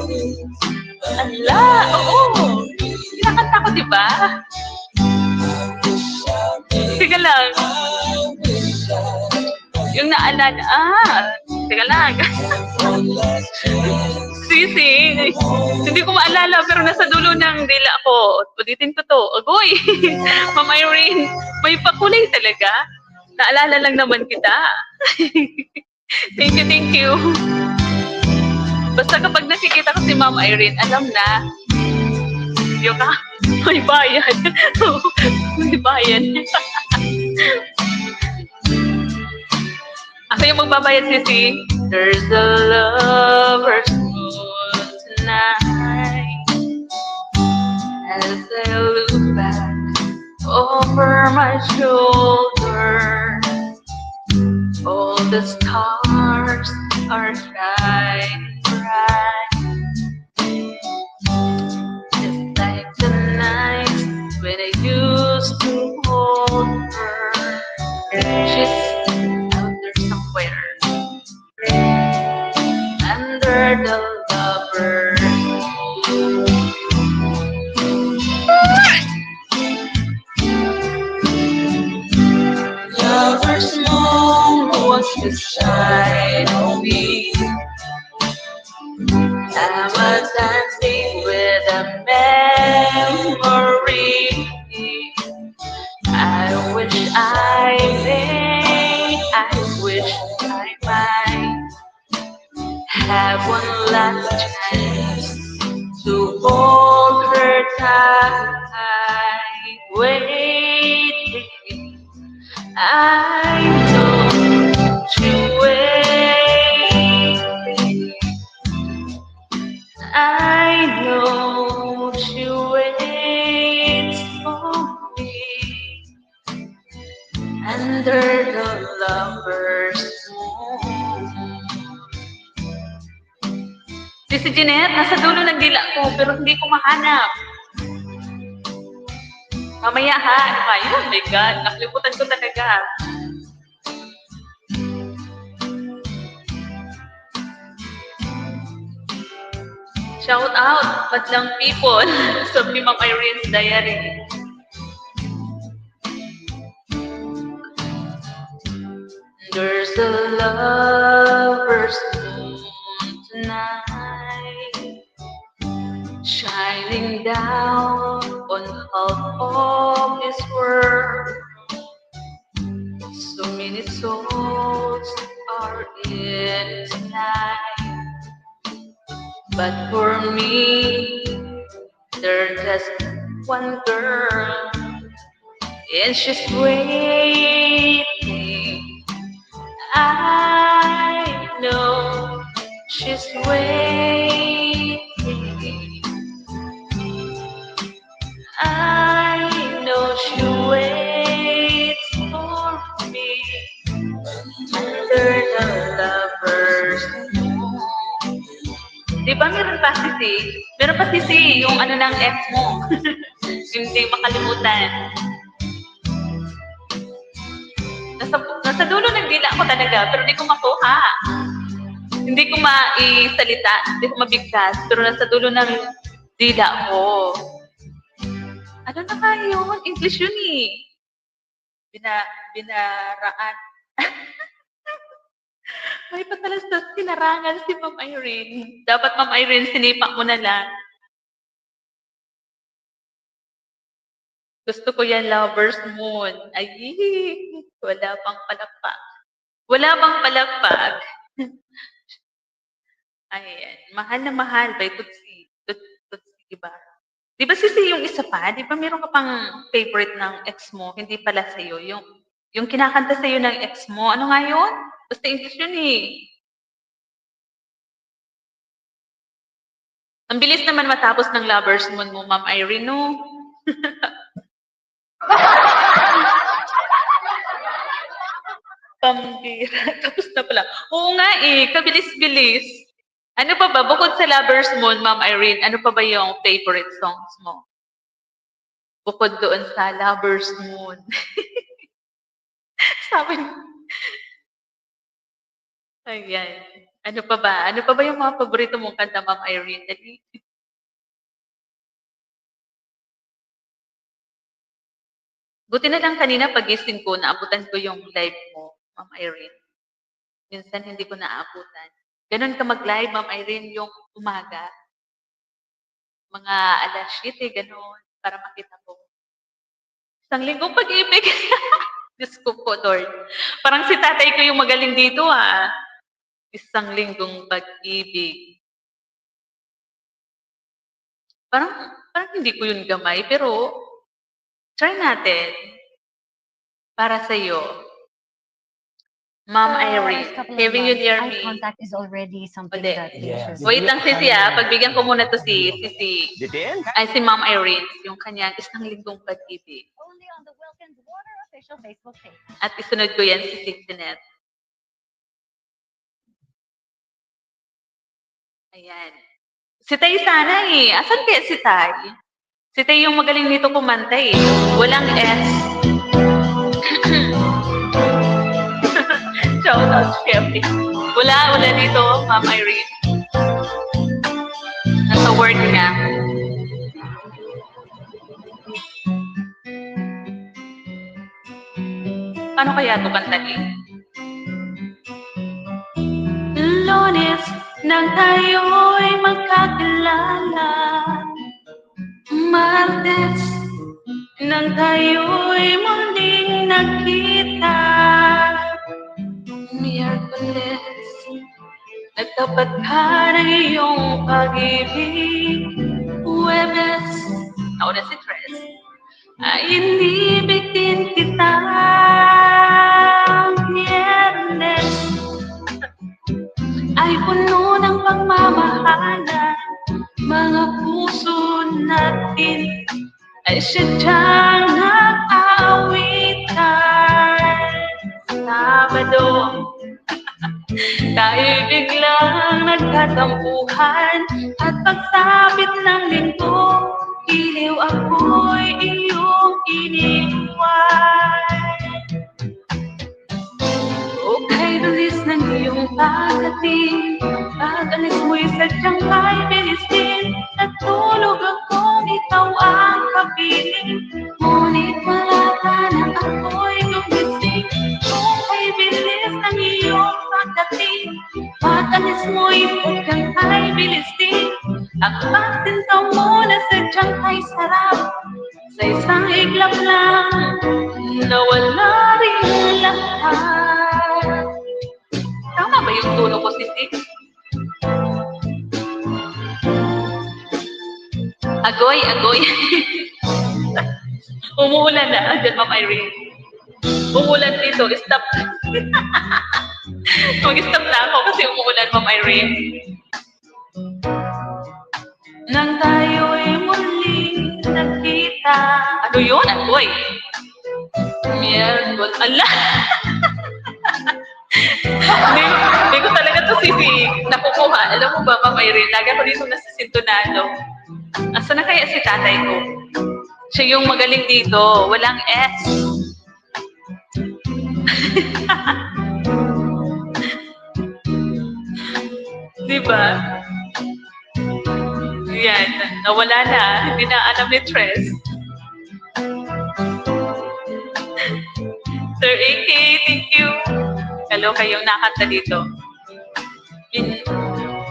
Ala, oo. Kinakanta ko, di ba? Sige lang. Yung naalala, teka lang. Sisi, hindi ko maalala pero nasa dulo ng dila ko. Ulitin ko to. Agoy! Ma'am Irene, may pakulay talaga. Naalala lang naman kita. Thank you. Basta kapag nakikita ko si Ma'am Irene, alam na. Yung may bayan. May bayan. Ako yung magbabayad, sisi. There's a lover's moon tonight. As I look back over my shoulder, all the stars are shining bright. Just like the night when I used to hold her. She's somewhere under the lover's moon. Lover's moon wants to shine on me. I'm a dancing with a memory. I wish I might have one last chance to hold her tight, waiting. I know she's waiting. I know she waits for me under the lover's moon. Si Jeanette, nasa dulo ng dila ko, pero hindi ko mahanap. Mamaya ha, ano ba yun? Oh my God, nakalimutan ko talaga. Shout out, Madlang People, sa Ma'am Irene's Diary. There's a lover's moon tonight, shining down on half of this world. So many souls are in tonight, but for me, there's just one girl, and she's waiting. I know she's waiting. I know she waits for me under the lover's moon. Di ba meron pa sisi? Meron pa sisi yung ano ng ex mo. Hindi makalimutan. Nasa dulo ng dila ko talaga, pero hindi ko makuha. Hindi ko maisalita, hindi ko mabigkas, pero nasa dulo ng Dila ko. Ano na nga yun? English yun eh. Binaraan. May patalastas sinarangan si Ma'am Irene. Dapat Ma'am Irene, sinipak mo na lang. Gusto ko yan, Lover's Moon. Ay, wala pang palakpak. Wala pang palakpak. Ayan. Mahal na mahal by Tutsi. Tutsi Ibarra. Di ba sisi yung isa pa? Di ba meron ka pang favorite ng ex mo? Hindi pala sa'yo. Yung kinakanta sa'yo ng ex mo. Ano nga yun? Basta English yun eh. Ang bilis naman matapos ng Lover's Moon mo, Ma'am Irene, no? Pambira. Tapos na pala. Oo nga eh. Kabilis-bilis. Ano pa ba? Bukod sa Lover's Moon, Ma'am Irene, ano pa ba yung favorite songs mo? Bukod doon sa Lover's Moon. Sabi niya. Ayan. Ano pa ba? Ano pa ba yung mga paborito mong kanta, Ma'am Irene? Dali. Buti na lang kanina pagising ko, naabutan ko yung live mo, Ma'am Irene. Minsan hindi ko naabutan. Ganun ka mag-live, Ma'am Irene, yung umaga. Mga alas 7, ganun, para makita ko. Isang linggong pag-ibig. Diyos ko po, Lord. Parang si tatay ko yung magaling dito, ah. Isang linggong pag-ibig. Parang hindi ko yun gamay, pero try natin. Para sa iyo. Ma'am Irene, having you near me. Eye contact is already something Uli. that they should Wait lang, Sisi, ah. Pagbigyan ko muna to si Details? ay si Ma'am Irene, yung kanyang isang linggong pag-ibig. only on the Wilkins Water official Facebook page. At isunod ko yan si Sixinet. Ayan. Si Tay sana eh. Asan kaya si Tay? Si Tay yung magaling nito kumanta eh. Walang S. Shout out, syempre. Wala dito, Ma'am Irene. Nasa work niya. Paano kaya ito kantahin? Lunes nang tayo'y magkakilala, Martes nang tayo'y muling nagkita, Miyerkules nagtapat ka ng iyong pag-ibig, Huwebes nauna si Tres ay inibig din kita, Viernes ay puno ng pagmamahalan, mga puso natin ay sadyang nag-aawitan. Sabado, tayo biglang nagkatampuhan, at pagsapit ng linggo, iliw ako'y iyong iniwan. Okay, bilis ng iyong pagdating, pag-alis mo'y sadyang may bilis din. Natulog akong ikaw ang kapiling, ngunit wala ka na ako'y gumising. Okay, bilis ng iyong pagdating, pag-alis mo'y sadyang may bilis din. Ang pagsinta mo na sadyang ay sarap, sa isang iglap lang, nawala rin lahat. Tama ba yung tono ko, Sisi? Agoy. Umuulan na. Diyan, Ma'am Irene. Umuulan dito. Stop. Mag-stop na ako kasi umuulan, Ma'am Irene. Nang tayo'y muling nagkita. Ano yun? Agoy. Miyerkules. Ala! Hindi ko talaga to Sisi nakukuha. Alam mo ba, Ma'am Irene, lagi ako dito nasisintonado. Asa na kaya si tatay ko? Siya yung magaling dito. Walang S. Diba? Yan, nawala na. Hindi na alam ni Tres. Sir AK, thank you. Hello kayong nakanta dito.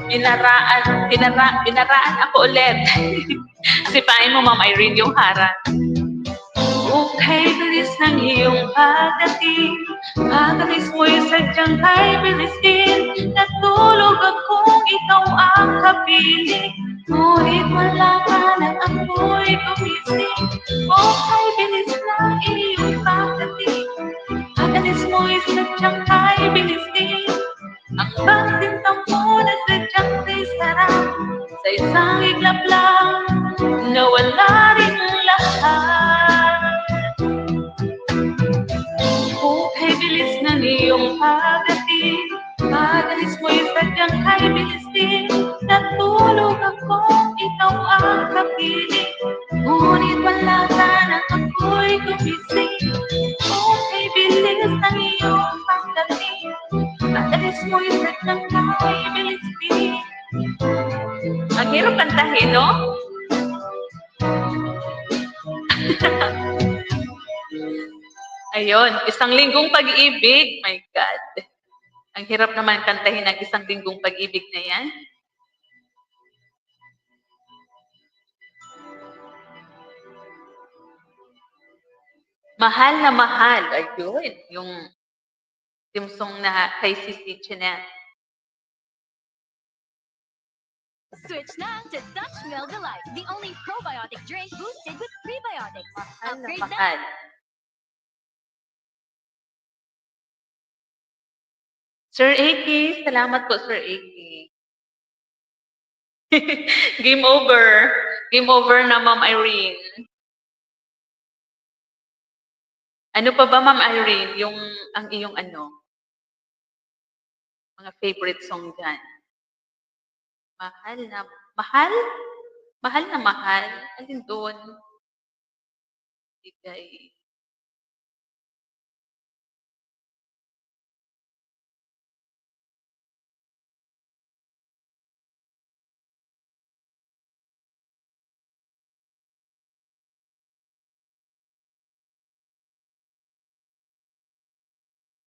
Binaraan ako ulit. Sipain mo, Ma'am Irene, yung harang. Okay, bilis ng iyong pagdating. Pagalis mo'y sadyang kay bilis din. Natulog akong ikaw ang kapiling. Ngunit wala ka nang ako'y gumising. Okay, bilis ng iyong pagdating. Pagalis mo'y sadyang kay bilis din. Ang pagsinta mo na sadyang kay sarap. Sa isang iglap lang, nawala rin lahat. Okay, bilis ng iyong pagdating. Pagalis mo'y sadyang kay bilis din. Natulog akong ikaw ang kapiling. Ngunit wala ka nang ako'y gumising. Okay, bilis ng iyong pagdating. Pagalis mo'y sadyang kay bilis din. Ang hirap kantahin, no? Ayun, isang linggong pag-ibig. My God. Ang hirap naman kantahin ang isang linggong pag-ibig na yan. Mahal na mahal. Ayun, yung timsong na kay Sisi Jeanette. Switch now to Dutch Mill Delight, the only probiotic drink boosted with prebiotics. Mahal na Upgrade now. mahal. Sir AK, salamat po, Sir AK. Game over. Game over na, Ma'am Irene. Ano pa ba, Ma'am Irene, ang iyong mga favorite song dyan? Mahal na, mahal? Mahal na mahal? Alin doon? Bigay.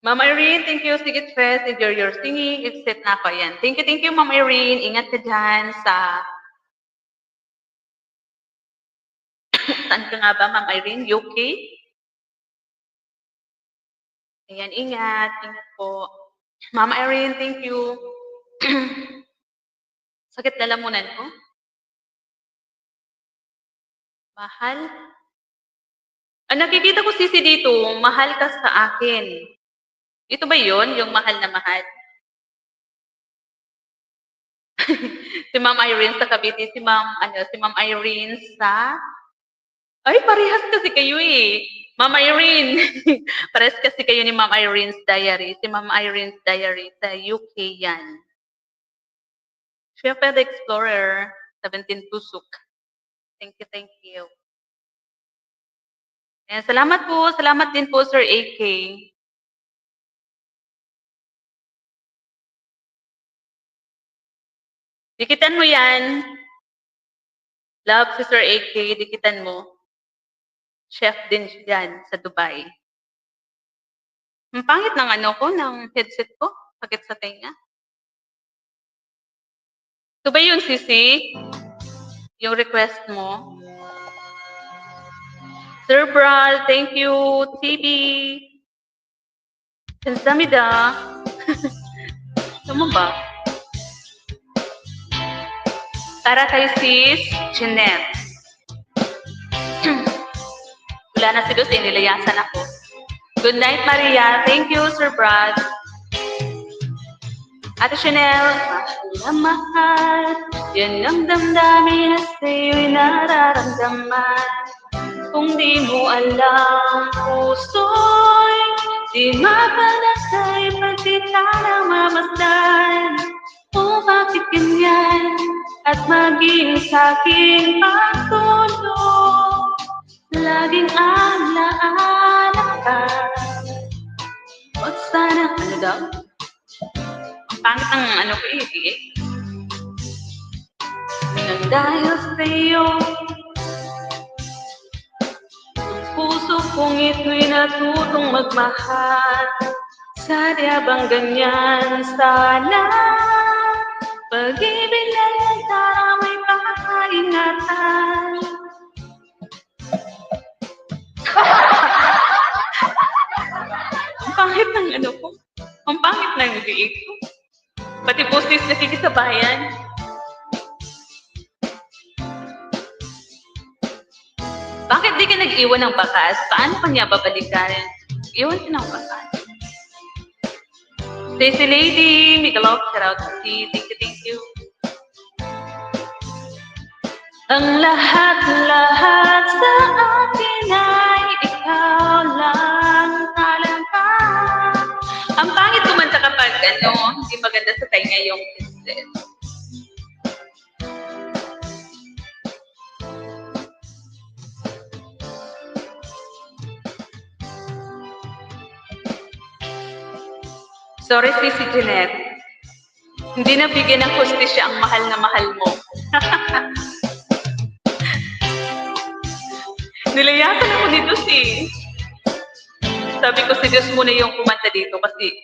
Ma'am Irene, thank you. Sige, Tres. Enjoy your singing. Exit na ako. Yan. Thank you, Ma'am Irene. Ingat ka dyan sa... Saan ka nga ba, Ma'am Irene? UK? Ayan, ingat. Ingat po. Ma'am Irene, thank you. Sakit na lamunan ko. Mahal? Nakikita ko sisi dito. Mahal ka sa akin. Ito ba yun? Yung mahal na mahal? Si Ma'am Irene sa Cavite, si Ma'am Irene sa... Ay, parehas kasi kayo eh. Ma'am Irene. Parehas kasi kayo ni Ma'am Irene's Diary. Si Ma'am Irene's Diary sa UK yan. Chef the Explorer, 17 Tusuk. Thank you. And salamat po. Salamat din po, Sir AK. Dikitan mo yan. Love si Sir AK, dikitan mo. Chef din yan sa Dubai. Ang pangit ng ng headset ko. Sakit sa tenga. Ito ba yun, Sisi? Yung request mo? Sir Brad, thank you. TV. Kansamida. Tama ba? Para kay Sis Jeanette. Wala na si Lucy, nilayasan ako. Good night, Maria. Thank you, Sir Brad. Ate Chanel, mahal na mahal. Yan ang damdamin na sa'yo'y nararamdaman. Kung di mo alam, puso'y di mapalagay pag di ka na mamasdan. O bakit ganyan? At maging sa'king pagtulong, laging alaala ka. Huwag sana, daw? Ang pangit ng ko eh. Nang dahil sa'yo, ang puso kong ito'y natutong magmahal. Sadya bang ganyan sana? Pag-ibig na yan, sana may pakaingatan. Ang pangit ng ano ko. Ang pangit ng liig ko. Pati postis nakikisabayan. Bakit di ka nag-iwan ng bakas? Paano pa niya babalikan? Iwan ka ng bakas. Stacy Lady, make a love shout out to you. Thank you. Ang lahat-lahat sa akin ay ikaw lang talaga. Ang pangit kumanta kapag hindi maganda sa tainga yung kisses. Sorry, si Jeanette. Hindi nabigyan ng hustisya ang mahal na mahal mo. Nilayakan ako dito sabi ko si Diyos muna yung kumanta dito kasi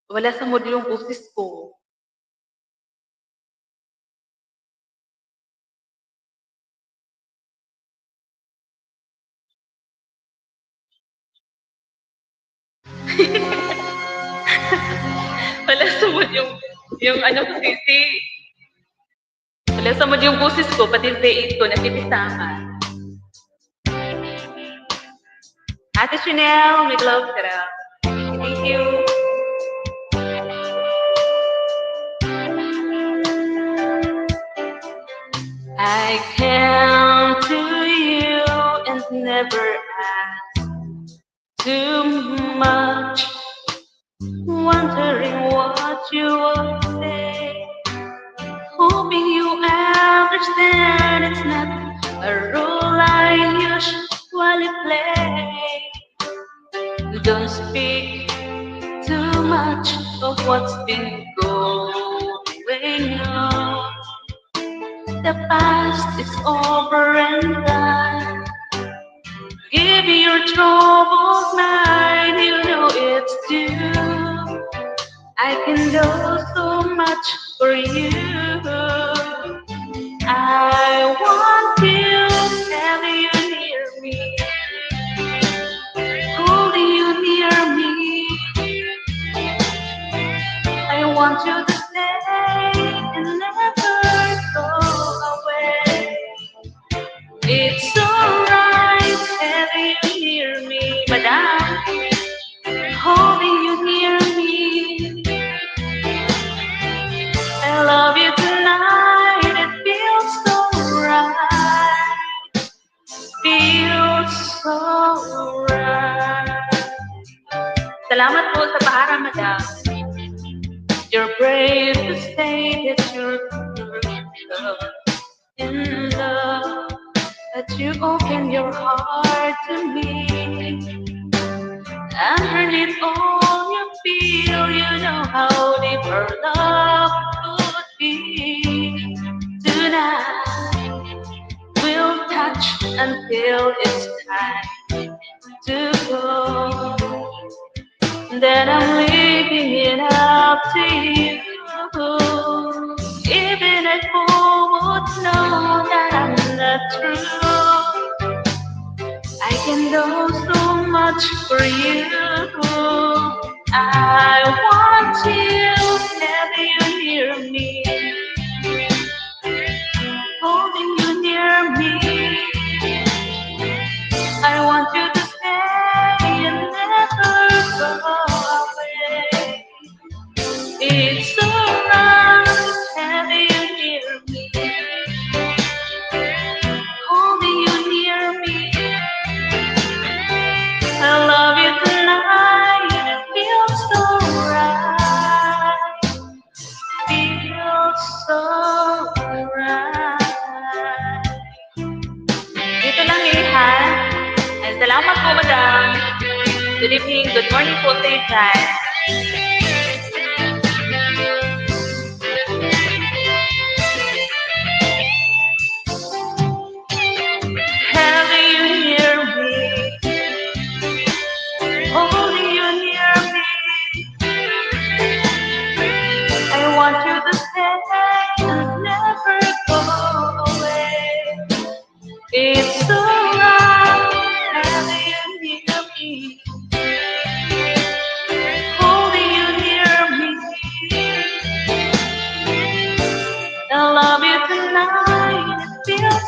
wala sa mood yung boses ko. Wala sa mood yung ano ko sisi. Wala sa mood yung boses ko, pati yung date ko, napipisahan. Ate Chanel, may love ka na. Thank you. I came to you and never asked too much, wondering what you would say, hoping you understand it's not a rule I usually play. Don't speak too much of what's been going on. The past is over and done. Give your troubles mine, you know it's due. I can do so much for you. I want you, have you near me, holding you near me. I want you to stay and never go away. It's alright, have you near me, madam, holding you near me. I love you tonight, it feels so right, feels so right. Salamat po sa pahara, madam. You're brave to say that you're in love, that you open your heart to me. Underneath all you feel, you know how deep our love could be. Tonight we'll touch until it's time to go. Then I'm leaving it up to you. Even if who would know that I'm not true, I can do so much for you. I want you, have you near me, holding you near me. I want you to stay and never go away. It's alright, have you near me, holding you near me. I love you tonight, it feels so right, feels so right. Dito lang ilihan. Salamat po, madam. Good evening, good morning po sa iyo dyan.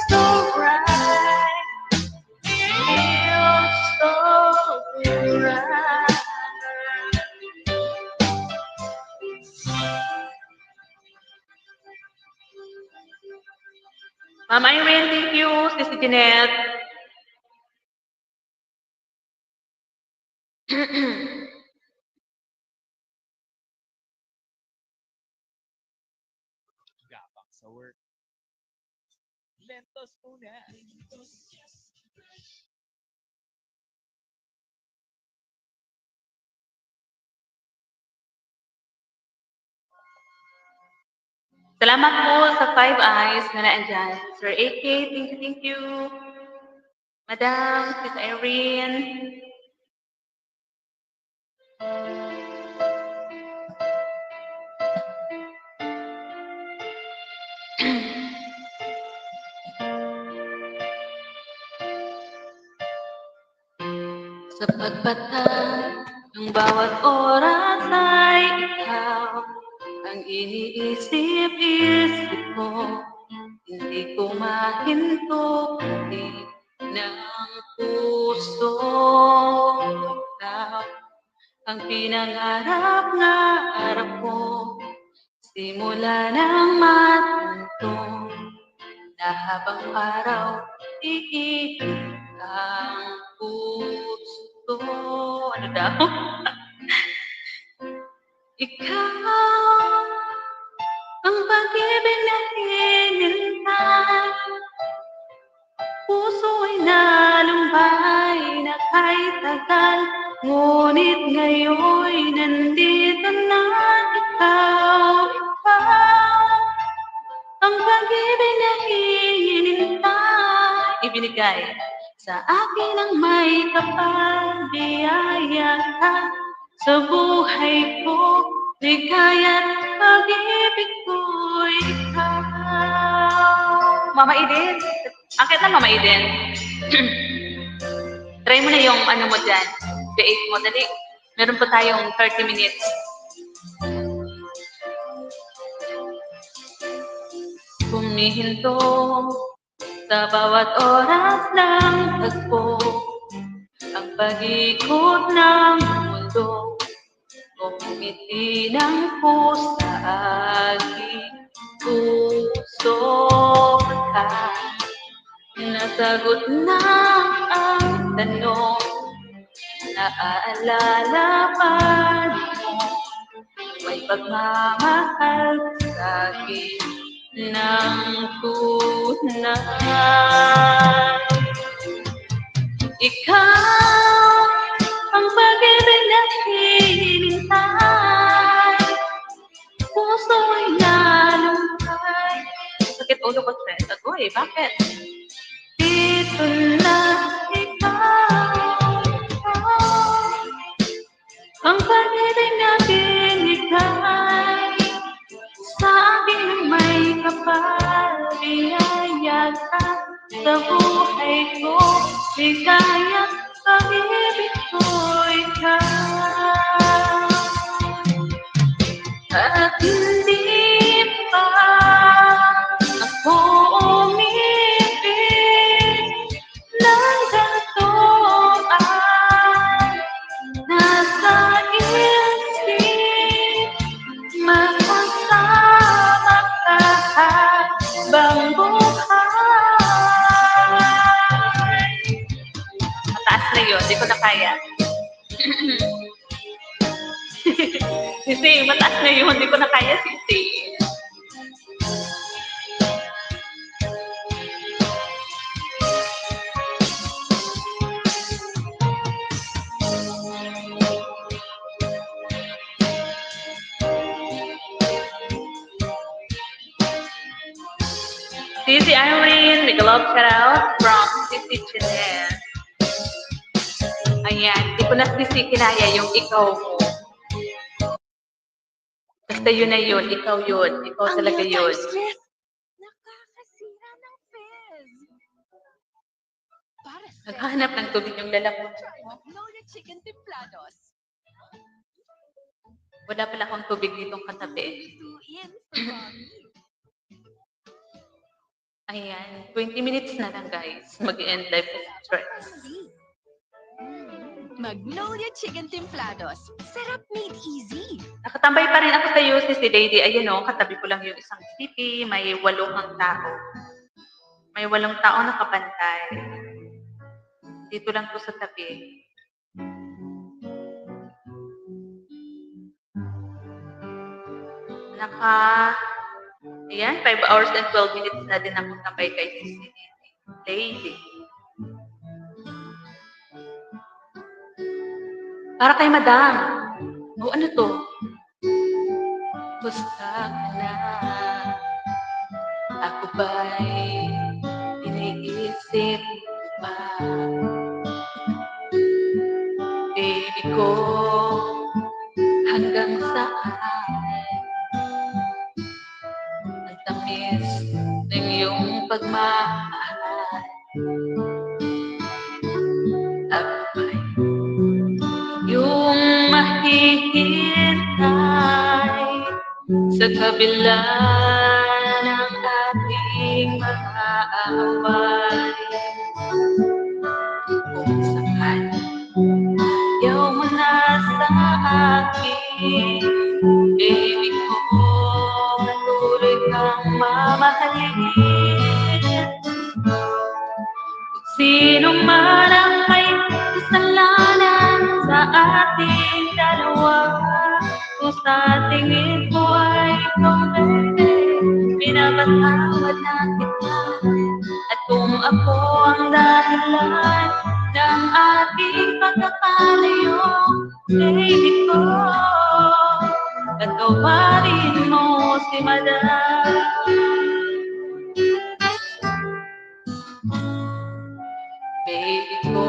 so bright. Feels so right. Ma'am Irene, thank you. Sisi Jeanette. Gabang sa work. Lentos muna. Salamat po sa Five Eyes na naandyan. Sir AK, thank you. Madam, Sis Irene. Sa pagpatay ng bawat oras ay ikaw ang iniisip-isip ko. Hindi ko mahinto kundi ng puso. Ikaw ang pinangarap-ngarap ko. Simula ng matanto na habang araw iibig ang puso. Ano daw? Ikaw ang pag-ibig na hinintay. Puso ay nalumbay na kahit tagal, ngunit ngayon'y nandito na ikaw. Ang pag-ibig na hinintay, ibinigay sa akin ang may kapal, biyaya ka sa buhay ko, ligaya't pag-ibig ko'y ikaw. Mama Eden, akit na Mama Eden. Try mo na yung ano mo dyan, B8 mo, dali. Meron pa tayong 30 minutes. Humihinto sa bawat oras ng tagpo, ang pag-ikot ng mundo, kumiti ng pusa aking puso ka. Nasagot na ang tanong, naaalala pa mo, may pagmamahal sa akin ng tunay. Ikaw ang pag-ibig na hinintay. Puso ay nalumbay. Sakit ulo ko, stress ako eh. Bakit? Dito na ikaw. Ang pag-ibig na binigay sa akin ang may kapal, biyaya ka sa buhay ko, ligaya pag-ibig ko ikaw. At hindi pa ako umibig ng ganito ay nasa isip, makasama ka habang buhay. Mataas na yun, di ko na kaya. Sisi, mataas na yun, di ko na kaya, Sisi. Sisi Irene, make a love shout out from Sisi Jeanette. Ayan, di ko na Sisi kinaya yung ikaw mo. Basta yun na yun, ikaw talaga yun. Nakakasira ng fizz. Para sa Naghahanap ng tubig yung lalaki. Magnolia Chicken Templados. Wala pala akong tubig ditong katabi. 2 in for mommy. Ayan, 20 minutes na lang guys. Mag-end live ko sa stress. Magnolia Chicken Templados. Sarap made easy. Nakatambay pa rin ako sa UC si Lady. Ayun o, katabi ko lang yung isang CP. May 8 tao. May 8 tao nakapantay. Dito lang po sa tabi. Ayan, 5 hours and 12 minutes na din akong tambay kay si Lady. Para kay Madam. O ano to? Basta ka na. Ako ba'y iniisip pa? Baby ko, hanggang saan? Ang tamis ng iyong pagmamahal. Ako ba'y yung mahihintay sa kabila ng ating mga away. Kung sakali ayaw mo na sa akin, baby ko, patuloy kang mamahalin. Kung sino man ang may kasalanan sa ating dalawa, kung sa tingin ko ay ikaw, baby, pinapatawad na kita. At kung ako ang dahilan ng ating pagkakalayo, baby ko, patawarin mo si Madam. Baby ko,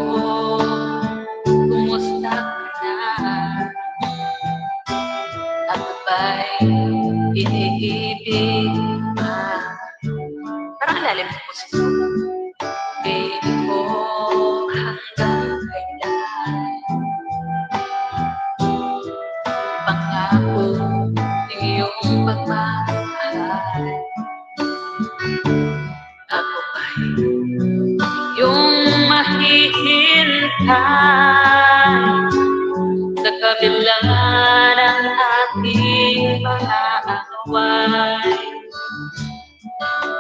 kumusta ka na? Ako ba'y iniibig pa? Parang lalim sa puso. Baby ko, hanggang kailan? Pangako ng iyong pagmamahal. Ako ba'y yung mahihintay sa kabila ng ating mga away.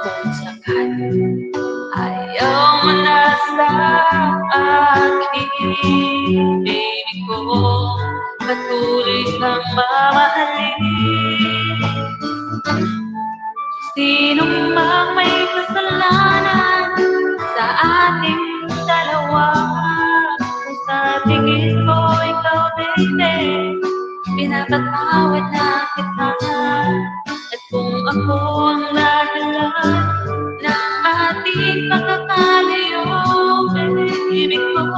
Kung sakali ayaw mo na sa akin, baby ko, patuloy kang mamahalin. Sino mang may kasalanan sa ating dalawa, kung sa tingin ko ikaw, baby, pinapatawad na kita. At kung ako ang dahilan ng ating pagkakalayo, baby ko,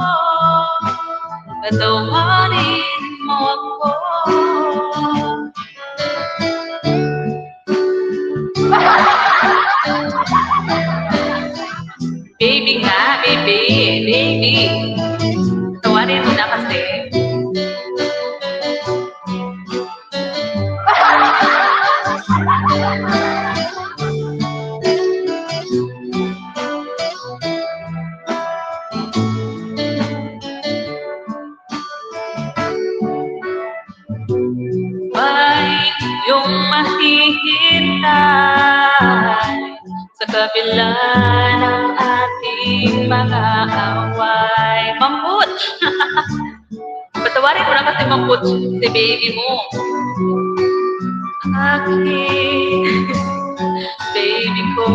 patawarin mo ako. Baby nga, baby. Tawarin mo na kasi. May yung mahihintay sa kabila ng ating mga away. Mamput! Patawarin mo na kasi mamput si baby mo. Akin, baby ko,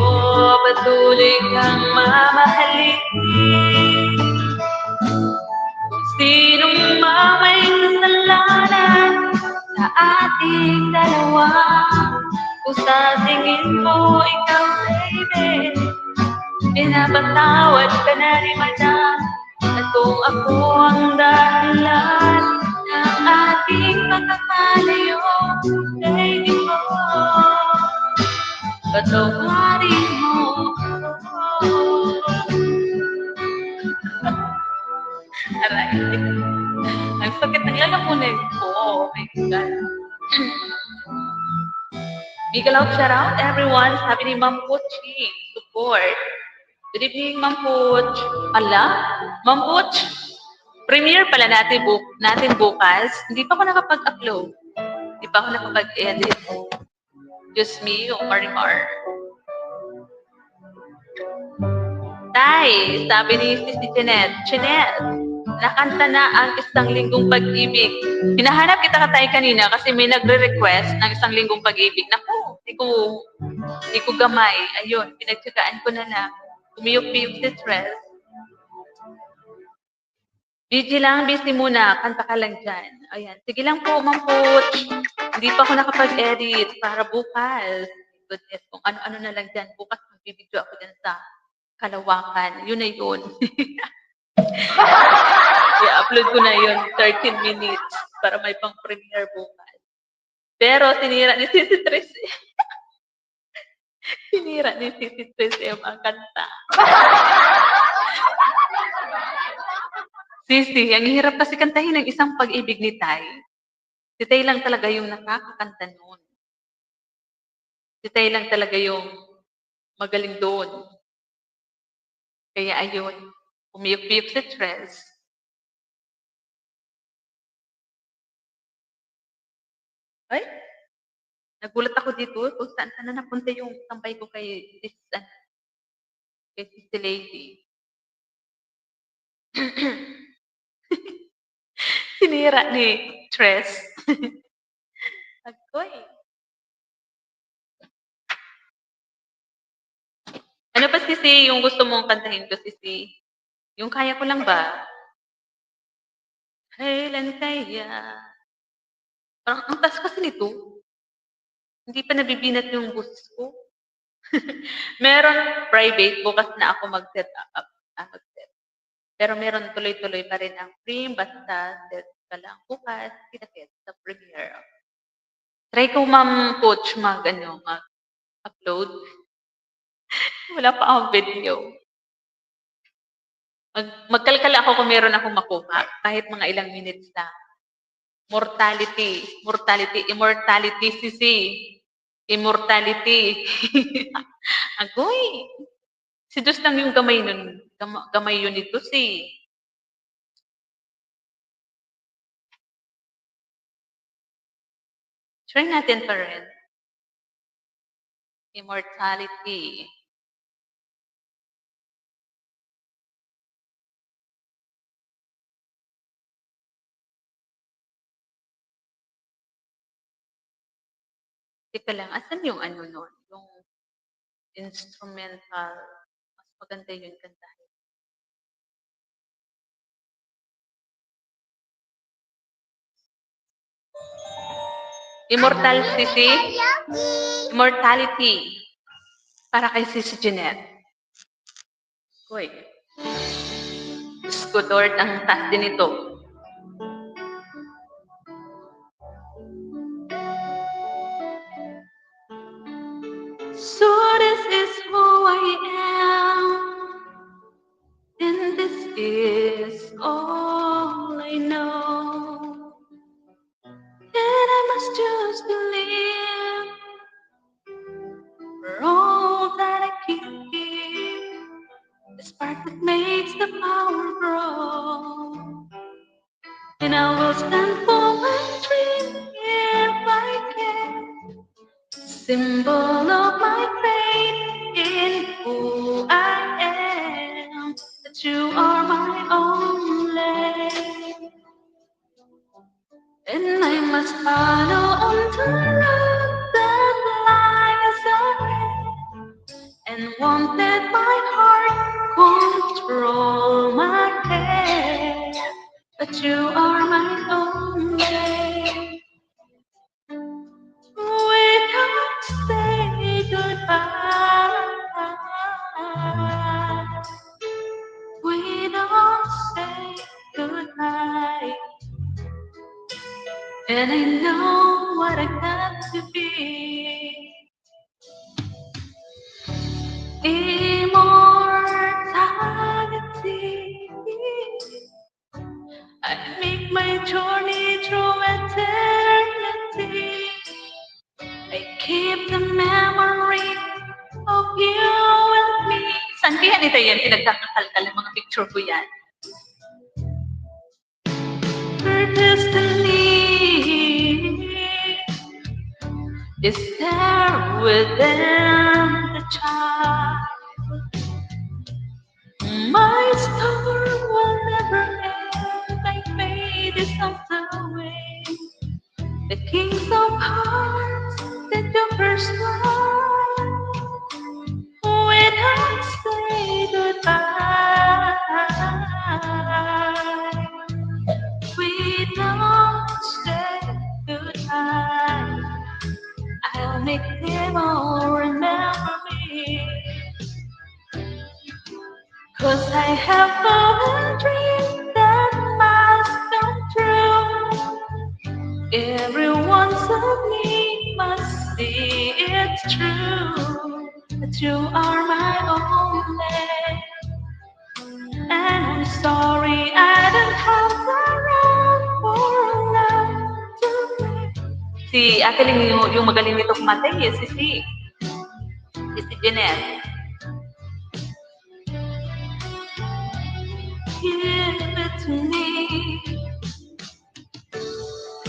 patuloy kang mamahalin. Kung sinong may kasalanan sa ating dalawa, kung sa tingin mo ikaw, baby, pinapatawad ka na ni Madam. At kung ako ang dahilan ng ating pagkakalayo, baby ko, patawarin mo ako. Aray, ang sakit ng lalamunan ko. Oh my God. Big love shout out everyone. Sabi ni Ma'am Puchi. Court. Good evening, Ma'am Puch. Ala, Ma'am Puch. Premiere pala natin bukas. Hindi pa ako nakapag-upload. Hindi pa ako nakapag-edit. Just me, yung Marimar. Tay, sabi ni si Jeanette, nakanta na ang isang linggong pag-ibig. Hinahanap kita ka tayo kanina kasi may nagre-request ng isang linggong pag-ibig. Naku, di ko gamay. Ayun, pinagtsagaan ko na lang. Umiyok-biyok si stress. Busy muna. Kanta ka lang dyan. Ayan. Sige lang po, Ma'am Puch. Hindi pa ako nakapag-edit para bukas. Goodness, kung ano-ano na lang dyan. Bukas magbibideo ako dyan sa Kalawakan. Yun na yun. I-upload ko na yun. 13 minutes para may pang-premiere bukas. Pero sinira ni Sisi Tres. Sinira ni Sisi Tres ang kanta. Sisi, ang hirap kasi kantahin ng isang pag-ibig ni Tay. Si Tay lang talaga yung nakakakanta nun. Si Tay lang talaga yung magaling doon. Kaya ayun, umiyok-biyok si Tres. Ay, nagulat ako dito kung saan na napunta yung sampay ko kay Sisi Lady. Sinira ni Tres. Agoy. Ano pa Sisi yung gusto mong kantahin ko, Sisi? Yung kaya ko lang ba? Kailan kaya? Parang ang taas kasi nito. Hindi pa nabibinat yung boses ko. Meron private, bukas na ako mag-set up. Mag-set. Pero meron tuloy-tuloy pa rin ang free, basta set ka lang bukas, kinakit sa premiere. Try ko, Ma'am Coach, mag-upload. Wala pa akong video. Magkalkal ako kung meron akong makuha, kahit mga ilang minutes lang. Mortality, Sisi. Immortality. Agoy. Si Diyos lang yung gamay nun. Gamay yun ito si. Try natin pa rin. Immortality. Teka lang, asan yung ano nun? Yung instrumental. Mas maganda yun kantahin. Immortal Sisi. Immortality. Para kay Sisi Jeanette. Uy. Diyos ko, Lord, ang taas din ito. So this is who I am, and this is all I know, and I must just believe for all that I keep, the spark that makes the power grow, and I will stand for my dream if I can. Symbol of my faith in who I am, that you are my only, and I must follow on the road that lies ahead, and won't let my heart control my head, but you are my only. We don't say goodbye. We don't say goodbye. And I know what I got to be. Immortality. I make my journey through eternity. I keep the memory of you and ganito yan, pinagkakakalkal ng mga picture ko yan. Her destiny is there within the child. My story will never end. My fate is on the way. The kings of hearts that you first love. When I say goodbye, we don't say goodbye. I'll make them all remember me. 'Cause I have a dream that must come true. Everyone of me must see it's true. That you are my only. And I'm sorry I don't have the right for love to make. Si Ate Ling yung magaling nito kumanta, yes, si Jeanette. Give it to me.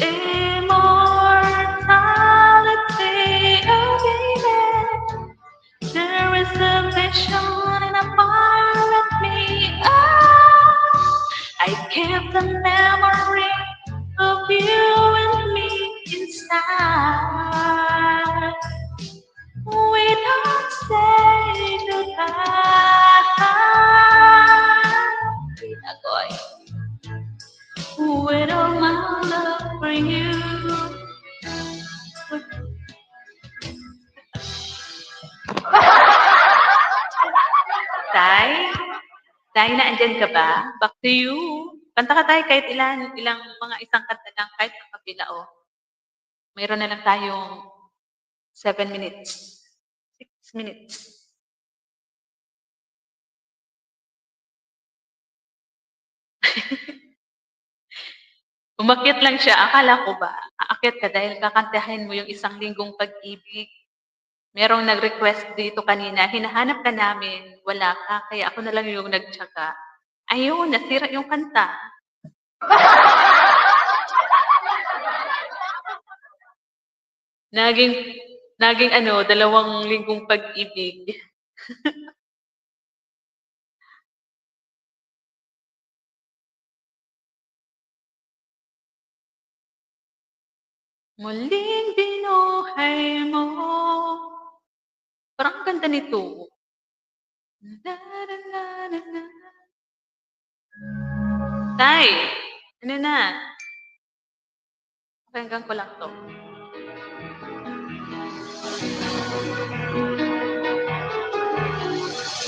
Immortality, oh baby. There is a vision in a part of me. Oh, I keep the memory of you and me inside. We don't say goodbye. Agoy. With all my love for you. Tay, naandyan ka ba? Back to you. Kanta ka tayo kahit ilang mga isang kanta lang, kahit ang kapila, oh. Mayroon na lang tayong 7 minutes. 6 minutes. Umakyat lang siya. Akala ko ba, aakyat ka dahil kakantahin mo yung isang linggong pag-ibig. Merong nag-request dito kanina, hinahanap ka namin, wala ka, kaya ako na lang yung nagtsaga. Ayun, nasira yung kanta. Naging ano, 2 linggong pag-ibig. Muling binuhay mo. Parang ang ganda nito. Na, na, na, na, na. Tay, ano na? Pakinggan ko lang to.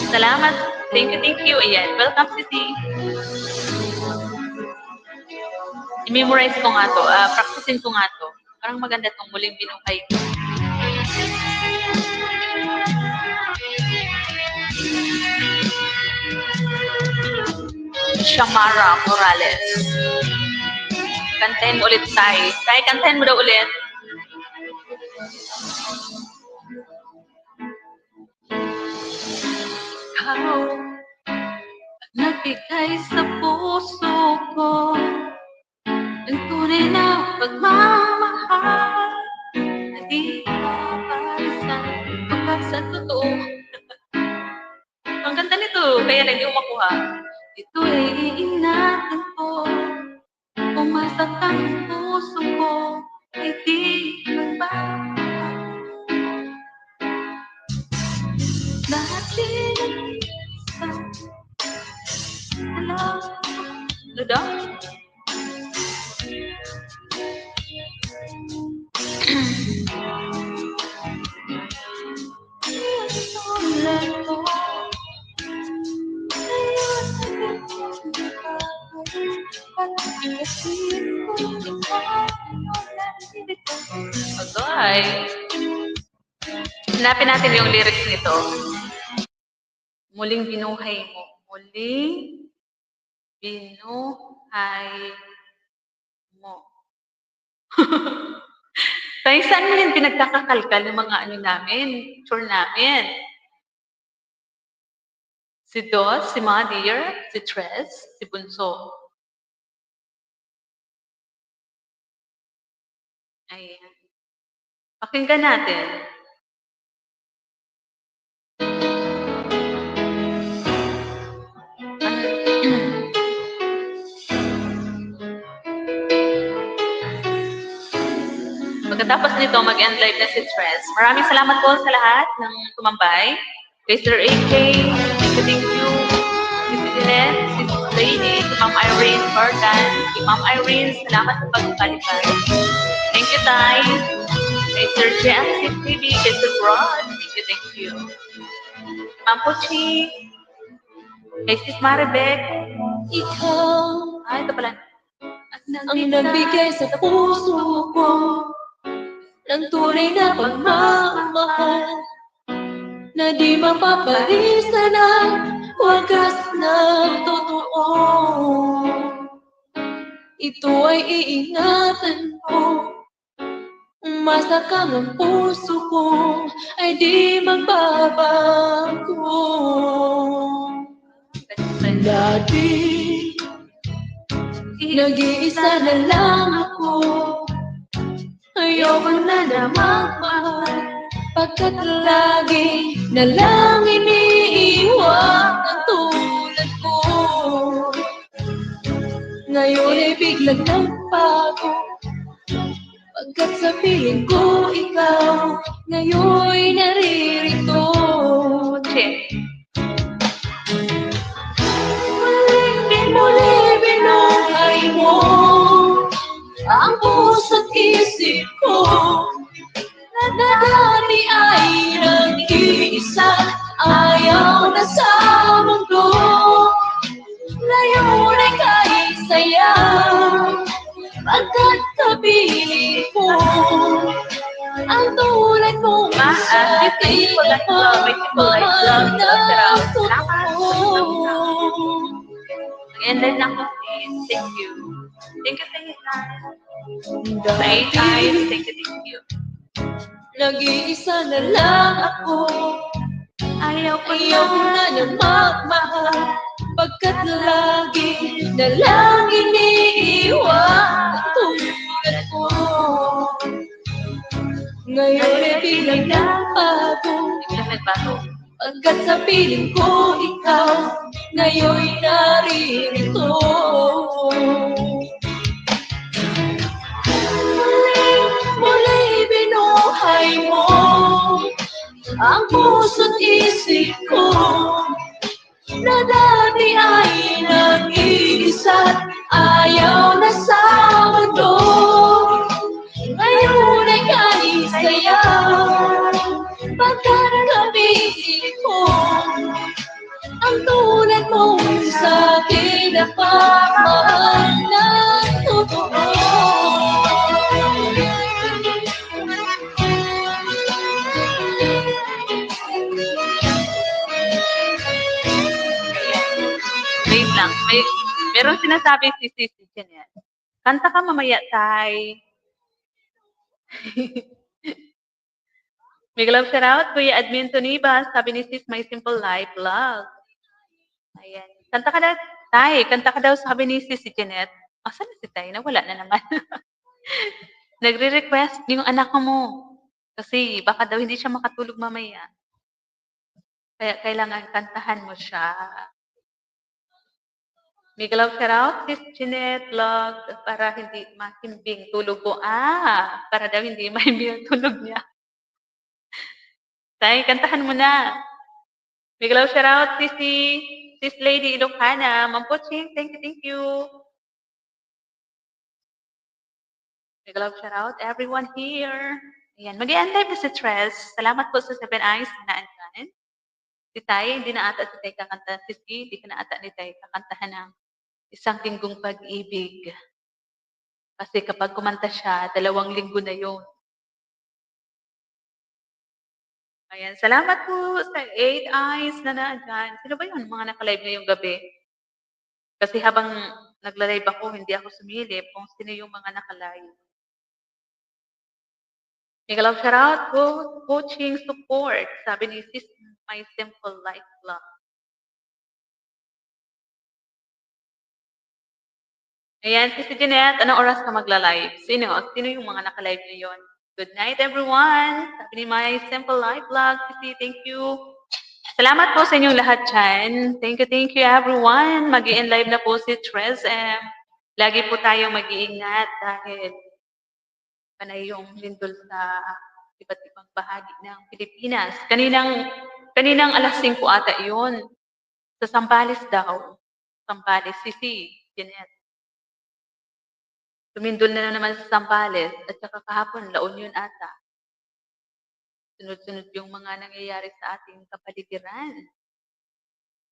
Salamat. Thank you. Ayan. Welcome, Sisi. I-memorize ko nga to. Practicein ko nga to. Parang maganda tong muling binuhay ko. Shamara Morales. Kantahin mo ulit, Tay. Tay, kantahin mo daw ulit. Ikaw, nagbigay sa puso ko ang tunay na pagmamahal na di mapalisan sa totoo. Ang ganda nito, kaya lang di ko makuha. Ito ay iingatan ko. Pumasak ang puso ko, ay di magbabago. Lahat pinag-isa. Hello? Ludo? Agoy. Hanapin natin yung lyrics nito. Muling binuhay mo. Muling binuhay mo. Tayo saan mo yung pinagkakakalkal ng mga ano namin, picture namin? Si Dos, si Madir, si Tres, si Bunso. Ayan. Pakinggan natin. Pagkatapos nito, mag-end live na si Tres. Maraming salamat po sa lahat ng tumambay. Kay Sir AK, thank you. Si Jeanette, si Lady, si Ma'am Irene Jordan, si Ma'am Irene, salamat sa pagkalipad. Thank you, Tay. Kay Sir Jem, si TV, kay Sir Rod, thank you. Ma'am Puchi, kay Sis Maribek, Ikaw ito pala. ang nagbigay sa puso ko ng tunay na pagmamahal na di mapapalisan ng wagas ng totoo. Ito ay iingatan ko, masakang ang puso ko ay di magbabago. Dati nag-iisa na lang ako, ayoko na magmahal, pagkat lagi na lang iniiwan ang tulad ko. Ngayon ay biglang nagbago, pagkat sa piling ko ikaw ngayon'y naririto. Muli binuhay mo ang puso't isip ko na dati ay nag-iisa, ayaw na sa mundo. Ngayon ay kahit saya, pagkat kapiling ko ang tulad mo sa aking pagmamahal na totoo. Mag-end live na ako, please. Thank you. Thank you, thank you. Sa 8 eyes, thank you. Nag-iisa na lang ako, Ayaw ko na magmahal, pagkat lagi na lang iniiwan ang tulad ko. Ngayon ay biglang nagbago, pagkat sa piling ko ikaw ngayon'y naririto. Muli binuhay mo ang puso't isip ko na dati ay nag-iisa't ayaw na sa mundo. Ngayon ay kahit saya, pagkat kapiling ko ang tulad mo sa akin na pagmamahal na totoo. Wait lang. Meron sinasabi si Sisi Janet. Kanta ka mamaya, Tay. Big love shout out, Kuya Admin Toniba. Sabi ni Sis, My Simple Life Love. Ayan. Kanta ka daw, Tay. Kanta ka daw, sabi ni Sis Janet. Asan na si Tay? Nawala na naman. Nagre-request yung anak mo. Kasi baka daw hindi siya makatulog mamaya. Kaya kailangan kantahan mo siya. Big love shout out, Sis Janet, vlog, para hindi mahimbing tulog ko. Para daw hindi mahimbing ang tulog niya. Tay, kantahan mo na. Big love shout out, Sis Lady Ilocana. Ma'am Puching, thank you. Big love shout out, everyone here. Ayan, mag-i-end live na si Tres. Salamat po sa 7 Eyes na naandyan. Si Tay, hindi na ata si Tay kakanta. Si hindi ka na ata ni Tay kakantahan ng Isang Linggong Pag-ibig. Kasi kapag kumanta siya, 2 linggo na yun. Ayan, salamat po sa 8 Eyes na naandyan. Sino ba yun? Mga naka-live ngayong gabi. Kasi habang nagla-live ako, hindi ako sumilip kung sino yung mga naka-live. May love shout out po, coaching support. Sabi ni Sis, My Simple Life Love. Ayan, si Jeanette, anong oras ka magla-live? Sino? Sino yung mga naka-live ngayon? Good night, everyone. Sabi ni My Simple Life Vlog. Thank you. Salamat po sa inyong lahat dyan. Thank you, everyone. Mag-i-end live na po si Tres M. Lagi po tayong mag-iingat dahil panay yung lindol sa iba't ibang bahagi ng Pilipinas. Kaninang alas 5 ata yun. Sa Sambales daw. Sambales, Sisi, Jeanette. Tumindol na naman sa Sambales at saka kahapon, La Union ata. Sunod-sunod yung mga nangyayari sa ating kapaligiran.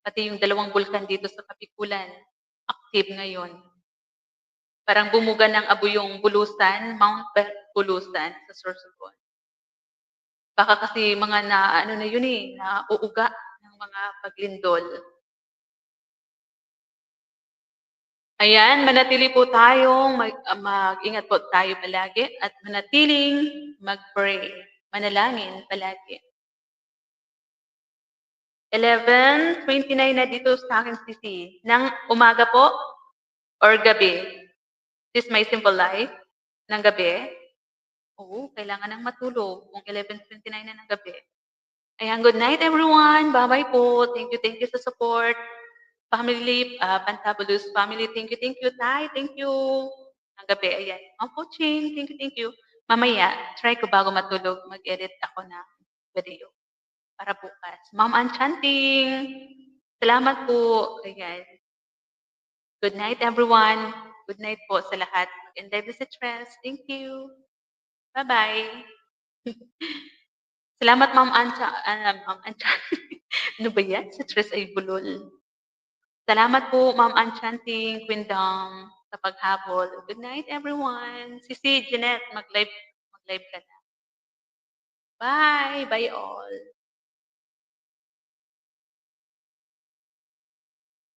Pati yung 2 bulkan dito sa Kapikulan, active ngayon. Parang bumuga ng abo yung Bulusan, Mount Bulusan sa Sorsogon. Baka kasi mga ano na yun nauuga ng mga paglindol. Ayan, manatili po tayong mag-ingat po tayo palagi at manatiling mag-pray. Manalangin palagi. 11:29 na dito sa akin sisi. Nang umaga po or gabi? This is my simple life. Ng gabi? Oo, kailangan ng matulog. Kung 11:29 na ng gabi. Ayan, good night everyone. Bye-bye po. Thank you sa support. Family, Pantabulous family, thank you, Tay, thank you. Ng gabi, ayan. Ma'am Poching, thank you. Mamaya, try ko bago matulog, mag-edit ako ng video para bukas. Ma'am Enchanting, salamat po. Ayan. Good night, everyone. Good night po sa lahat. Mag-endeavor sa stress. Thank you. Bye-bye. Salamat, Ma'am Enchanting. Ano ba yan? Sa stress ay bulol. Salamat po, Ma'am Enchanting, Queen Dong, sa paghabol. Good night, everyone. Si Jeanette, mag-live ka na. Bye. Bye all.